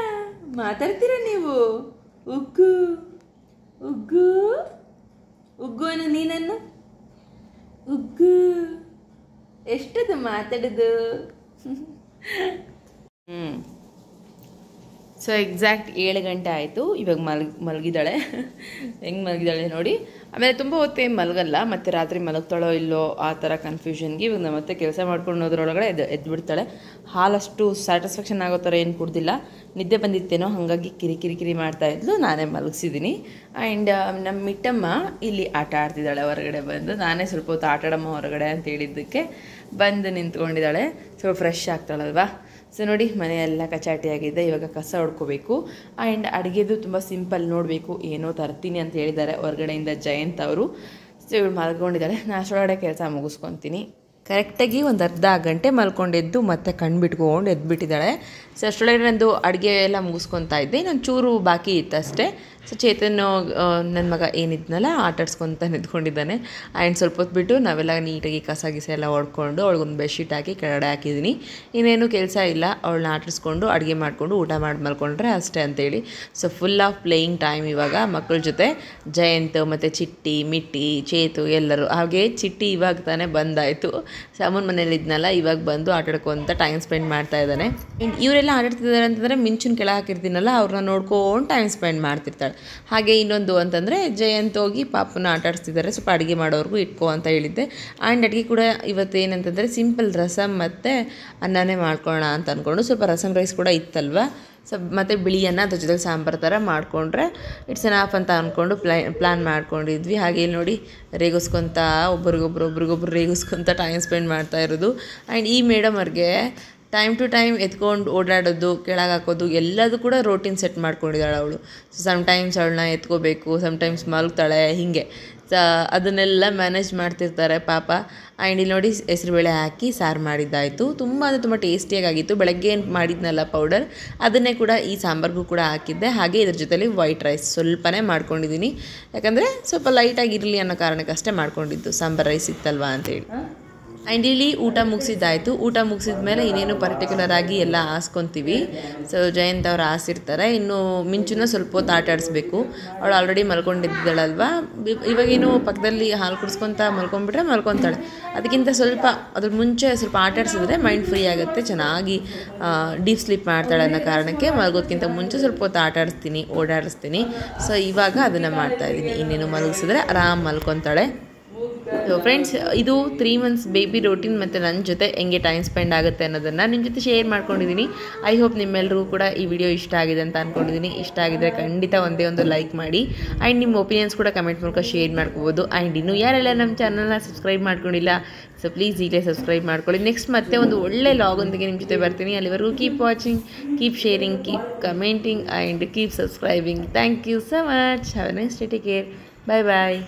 ಮಾತಾಡ್ತೀರಾ ನೀವು? ಉಗ್ಗು ಉಗ್ಗು ಉಗ್ಗು ಅನ್ನು ನೀನನ್ನು ಉಗ್ಗು. ಎಷ್ಟದು ಮಾತಾಡೋದು. ಸೊ ಎಕ್ಸಾಕ್ಟ್ 7 ಗಂಟೆ ಆಯಿತು. ಇವಾಗ ಮಲಗಿದ್ದಾಳೆ. ಹೆಂಗೆ ಮಲಗಿದ್ದಾಳೆ ನೋಡಿ. ಆಮೇಲೆ ತುಂಬ ಹೊತ್ತೇನು ಮಲಗಲ್ಲ, ಮತ್ತು ರಾತ್ರಿ ಮಲಗ್ತಾಳೋ ಇಲ್ಲೋ ಆ ಥರ ಕನ್ಫ್ಯೂಷನ್ಗೆ ಇವಾಗ ನಾವು ಮತ್ತೆ ಕೆಲಸ ಮಾಡ್ಕೊಂಡು ಹೋದ್ರೊಳಗಡೆ ಎದ್ಬಿಡ್ತಾಳೆ. ಹಾಲಷ್ಟು ಸ್ಯಾಟಿಸ್ಫ್ಯಾಕ್ಷನ್ ಆಗೋ ಥರ ಏನು ಕುಡ್ದಿಲ್ಲ. ನಿದ್ದೆ ಬಂದಿತ್ತೇನೋ ಹಾಗಾಗಿ ಕಿರಿ ಮಾಡ್ತಾಯಿದ್ಲು. ನಾನೇ ಮಲಗಿಸಿದ್ದೀನಿ. ಆ್ಯಂಡ್ ನಮ್ಮ ಮಿಟ್ಟಮ್ಮ ಇಲ್ಲಿ ಆಟ ಆಡ್ತಿದ್ದಾಳೆ ಹೊರಗಡೆ ಬಂದು. ನಾನೇ ಸ್ವಲ್ಪ ಹೊತ್ತು ಆಟಾಡಮ್ಮ ಹೊರಗಡೆ ಅಂತ ಹೇಳಿದ್ದಕ್ಕೆ ಬಂದು ನಿಂತ್ಕೊಂಡಿದ್ದಾಳೆ. ಸ್ವಲ್ಪ ಫ್ರೆಶ್ ಆಗ್ತಾಳಲ್ವಾ. ಸೊ ನೋಡಿ ಮನೆಯೆಲ್ಲ ಕಚಾಟಿಯಾಗಿದೆ. ಇವಾಗ ಕಸ ಹೊಡ್ಕೋಬೇಕು. ಆ್ಯಂಡ್ ಅಡುಗೆದು ತುಂಬ ಸಿಂಪಲ್. ನೋಡಬೇಕು ಏನೋ ತರ್ತೀನಿ ಅಂತ ಹೇಳಿದ್ದಾರೆ ಹೊರಗಡೆಯಿಂದ ಜಯಂತ್ ಅವರು. ಸೊ ಇವಳು ಮಲ್ಕೊಂಡಿದ್ದಾಳೆ. ನಾನು ಅಷ್ಟೊಳಗಡೆ ಕೆಲಸ ಮುಗಿಸ್ಕೊತೀನಿ. ಕರೆಕ್ಟಾಗಿ ಒಂದು ಅರ್ಧ ಗಂಟೆ ಮಲ್ಕೊಂಡಿದ್ದು ಮತ್ತೆ ಕಣ್ಣು ಬಿಟ್ಕೊಂಡು ಎದ್ಬಿಟ್ಟಿದ್ದಾಳೆ. ಸೊ ಅಷ್ಟೊಳಗಡೆ ನಂದು ಅಡುಗೆ ಎಲ್ಲ ಮುಗಿಸ್ಕೊತಾ ಇದ್ದೆ. ಇನ್ನೊಂದು ಚೂರು ಬಾಕಿ ಇತ್ತು ಅಷ್ಟೇ. ಸೊ ಚೇತನ್ ನನ್ನ ಮಗ ಏನಿದ್ನಲ್ಲ ಆಟಾಡ್ಸ್ಕೊತ ನಿಂತ್ಕೊಂಡಿದ್ದಾನೆ. ಆ್ಯಂಡ್ ಸ್ವಲ್ಪ ಹೊತ್ತು ಬಿಟ್ಟು ನಾವೆಲ್ಲ ನೀಟಾಗಿ ಕಸ ಗಿಸ ಎಲ್ಲ ಹೊಡ್ಕೊಂಡು ಅವಳಿಗೊಂದು ಬೆಡ್ಶೀಟ್ ಹಾಕಿ ಕೆಳಗಡೆ ಹಾಕಿದ್ದೀನಿ. ಇನ್ನೇನು ಕೆಲಸ ಇಲ್ಲ, ಅವಳನ್ನ ಆಟಾಡಿಸ್ಕೊಂಡು ಅಡುಗೆ ಮಾಡಿಕೊಂಡು ಊಟ ಮಾಡಿ ಮಲ್ಕೊಂಡ್ರೆ ಅಷ್ಟೇ ಅಂತೇಳಿ. So full of playing time ಇವಾಗ ಮಕ್ಕಳ ಜೊತೆ. ಜಯಂತ್ ಮತ್ತು ಚಿಟ್ಟಿ, ಮಿಟ್ಟಿ, ಚೇತು ಎಲ್ಲರೂ. ಹಾಗೆ ಚಿಟ್ಟಿ ಇವಾಗ ತಾನೇ ಬಂದಾಯಿತು, ಸಾಮೂನ್ ಮನೇಲಿದ್ನಲ್ಲ ಇವಾಗ ಬಂದು ಆಟಾಡ್ಕೊಂತ ಟೈಮ್ ಸ್ಪೆಂಡ್ ಮಾಡ್ತಾ ಇದ್ದಾನೆ. ಇವರೆಲ್ಲ ಆಟಾಡ್ತಿದ್ದಾರೆ ಅಂತಂದರೆ ಮಿಂಚುನ ಕೆಳಗೆ ಹಾಕಿರ್ತೀನಲ್ಲ ಅವ್ರನ್ನ ನೋಡ್ಕೊಂಡು ಟೈಮ್ ಸ್ಪೆಂಡ್ ಮಾಡ್ತಿರ್ತಾಳೆ. ಹಾಗೆ ಇನ್ನೊಂದು ಅಂತಂದರೆ ಜಯಂತ್ ಹೋಗಿ ಪಾಪನ ಆಟಾಡಿಸ್ತಿದ್ದಾರೆ, ಸ್ವಲ್ಪ ಅಡುಗೆ ಮಾಡೋರ್ಗೂ ಇಟ್ಕೋ ಅಂತ ಹೇಳಿದ್ದೆ. ಆ್ಯಂಡ್ ಅಡುಗೆ ಕೂಡ ಇವತ್ತು ಏನಂತಂದರೆ ಸಿಂಪಲ್ ರಸಮ್ ಮತ್ತು ಅನ್ನನೇ ಮಾಡ್ಕೊಳ್ಳೋಣ ಅಂತ ಅಂದ್ಕೊಂಡು, ಸ್ವಲ್ಪ ರಸಮ್ ರೈಸ್ ಕೂಡ ಇತ್ತಲ್ವ, ಮತ್ತು ಬಿಳಿ ಅನ್ನ ಅದ್ರ ಜೊತೆಗೆ ಸಾಂಬಾರು ಥರ ಮಾಡಿಕೊಂಡ್ರೆ ಇಟ್ಸ್ ಎನ್ ಆಫ್ ಅಂತ ಅಂದ್ಕೊಂಡು ಪ್ಲ್ಯಾನ್ ಮಾಡ್ಕೊಂಡಿದ್ವಿ. ಹಾಗೆ ನೋಡಿ ರೇಗಿಸ್ಕೊತ ಒಬ್ರಿಗೊಬ್ರು ರೇಗಿಸ್ಕೊತ ಟೈಮ್ ಸ್ಪೆಂಡ್ ಮಾಡ್ತಾ ಇರೋದು. ಆ್ಯಂಡ್ ಈ ಮೇಡಮ್ ಅವ್ರಿಗೆ ಟೈಮ್ ಟು ಟೈಮ್ ಎತ್ಕೊಂಡು ಓಡಾಡೋದು, ಕೆಳಗೆ ಹಾಕೋದು ಎಲ್ಲದು ಕೂಡ ರೋಟೀನ್ ಸೆಟ್ ಮಾಡ್ಕೊಂಡಿದ್ದಾಳೆ ಅವಳು. ಸೊ ಸಮ್ಟೈಮ್ಸ್ ಅವಳನ್ನ ಎತ್ಕೋಬೇಕು, ಸಮ್ಟೈಮ್ಸ್ ಮಲಗ್ತಾಳೆ, ಹೀಗೆ ಅದನ್ನೆಲ್ಲ ಮ್ಯಾನೇಜ್ ಮಾಡ್ತಿರ್ತಾರೆ ಪಾಪ. ಆ್ಯಂಡ್ ಇಲ್ಲಿ ನೋಡಿ ಹೆಸರುಬೇಳೆ ಹಾಕಿ ಸಾರು ಮಾಡಿದ್ದಾಯಿತು. ತುಂಬ ಅಂದರೆ ತುಂಬ ಟೇಸ್ಟಿಯಾಗಿತ್ತು. ಬೆಳಗ್ಗೆ ಏನು ಮಾಡಿದ್ನಲ್ಲ ಪೌಡರ್, ಅದನ್ನೇ ಕೂಡ ಈ ಸಾಂಬಾರ್ಗೂ ಕೂಡ ಹಾಕಿದ್ದೆ. ಹಾಗೆ ಇದ್ರ ಜೊತೆಲಿ ವೈಟ್ ರೈಸ್ ಸ್ವಲ್ಪನೇ ಮಾಡ್ಕೊಂಡಿದ್ದೀನಿ, ಯಾಕಂದರೆ ಸ್ವಲ್ಪ ಲೈಟಾಗಿರಲಿ ಅನ್ನೋ ಕಾರಣಕ್ಕಷ್ಟೇ ಮಾಡ್ಕೊಂಡಿದ್ದು, ಸಾಂಬಾರು ರೈಸ್ ಇತ್ತಲ್ವ ಅಂತೇಳಿ. ಆ್ಯಂಡ್ ಇಲ್ಲಿ ಊಟ ಮುಗಿಸಿದ್ದಾಯಿತು. ಊಟ ಮುಗಿಸಿದ ಮೇಲೆ ಇನ್ನೇನು ಪರ್ಟಿಕ್ಯುಲರ್ ಆಗಿ ಎಲ್ಲ ಹಾಸ್ಕೊತೀವಿ. ಸೊ ಜಯಂತ್ ಅವ್ರು ಹಾಸಿರ್ತಾರೆ. ಇನ್ನು ಮಿಂಚುನ ಸ್ವಲ್ಪ ಹೊತ್ತು ಆಟ ಆಡಿಸ್ಬೇಕು. ಅವಳು ಆಲ್ರೆಡಿ ಮಲ್ಕೊಂಡಿದ್ದಾಳಲ್ವ, ಇವಾಗೇನು ಪಕ್ಕದಲ್ಲಿ ಹಾಲು ಕುಡಿಸ್ಕೊತ ಮಲ್ಕೊಂಡ್ಬಿಟ್ರೆ ಮಲ್ಕೊತಾಳೆ. ಅದಕ್ಕಿಂತ ಸ್ವಲ್ಪ ಅದ್ರ ಮುಂಚೆ ಸ್ವಲ್ಪ ಆಟ ಆಡಿಸಿದ್ರೆ ಮೈಂಡ್ ಫ್ರೀ ಆಗುತ್ತೆ, ಚೆನ್ನಾಗಿ ಡೀಪ್ ಸ್ಲೀಪ್ ಮಾಡ್ತಾಳೆ ಅನ್ನೋ ಕಾರಣಕ್ಕೆ ಮಲ್ಗೋದಕ್ಕಿಂತ ಮುಂಚೆ ಸ್ವಲ್ಪ ಹೊತ್ತು ಆಟ ಆಡಿಸ್ತೀನಿ, ಓಡಾಡಿಸ್ತೀನಿ. ಸೊ ಇವಾಗ ಅದನ್ನು ಮಾಡ್ತಾಯಿದ್ದೀನಿ. ಇನ್ನೇನು ಮಲಗಿಸಿದ್ರೆ ಆರಾಮ್ ಮಲ್ಕೊತಾಳೆ. ಸೊ ಫ್ರೆಂಡ್ಸ್, ಇದು 3 months ಬೇಬಿ ರೋಟೀನ್ ಮತ್ತು ನನ್ನ ಜೊತೆ ಹೆಂಗೆ ಟೈಮ್ ಸ್ಪೆಂಡ್ ಆಗುತ್ತೆ ಅನ್ನೋದನ್ನು ನಿಮ್ಮ ಜೊತೆ ಶೇರ್ ಮಾಡ್ಕೊಂಡಿದ್ದೀನಿ. ಐ ಹೋಪ್ ನಿಮ್ಮೆಲ್ಲರಿಗೂ ಕೂಡ ಈ ವಿಡಿಯೋ ಇಷ್ಟ ಆಗಿದೆ ಅಂತ ಅಂದ್ಕೊಂಡಿದ್ದೀನಿ. ಇಷ್ಟ ಆಗಿದ್ರೆ ಖಂಡಿತ ಒಂದೇ ಒಂದು ಲೈಕ್ ಮಾಡಿ. ಆ್ಯಂಡ್ ನಿಮ್ಮ ಒಪಿನಿಯನ್ಸ್ ಕೂಡ ಕಮೆಂಟ್ ಮೂಲಕ ಶೇರ್ ಮಾಡ್ಕೋಬೋದು. ಆ್ಯಂಡ್ ಇನ್ನೂ ಯಾರೆಲ್ಲ ನಮ್ಮ ಚಾನಲ್ನ ಸಬ್ಸ್ಕ್ರೈಬ್ ಮಾಡ್ಕೊಂಡಿಲ್ಲ, ಸೊ ಪ್ಲೀಸ್ ಈಗಲೇ ಸಬ್ಸ್ಕ್ರೈಬ್ ಮಾಡ್ಕೊಳ್ಳಿ. ನೆಕ್ಸ್ಟ್ ಮತ್ತೆ ಒಂದು ಒಳ್ಳೆ ಲಾಗೊಂದಿಗೆ ನಿಮ್ಮ ಜೊತೆ ಬರ್ತೀನಿ. ಅಲ್ಲಿವರೆಗೂ keep watching, keep sharing, keep commenting and keep subscribing. Thank you so much. Have a nice day. Take care. Bye bye.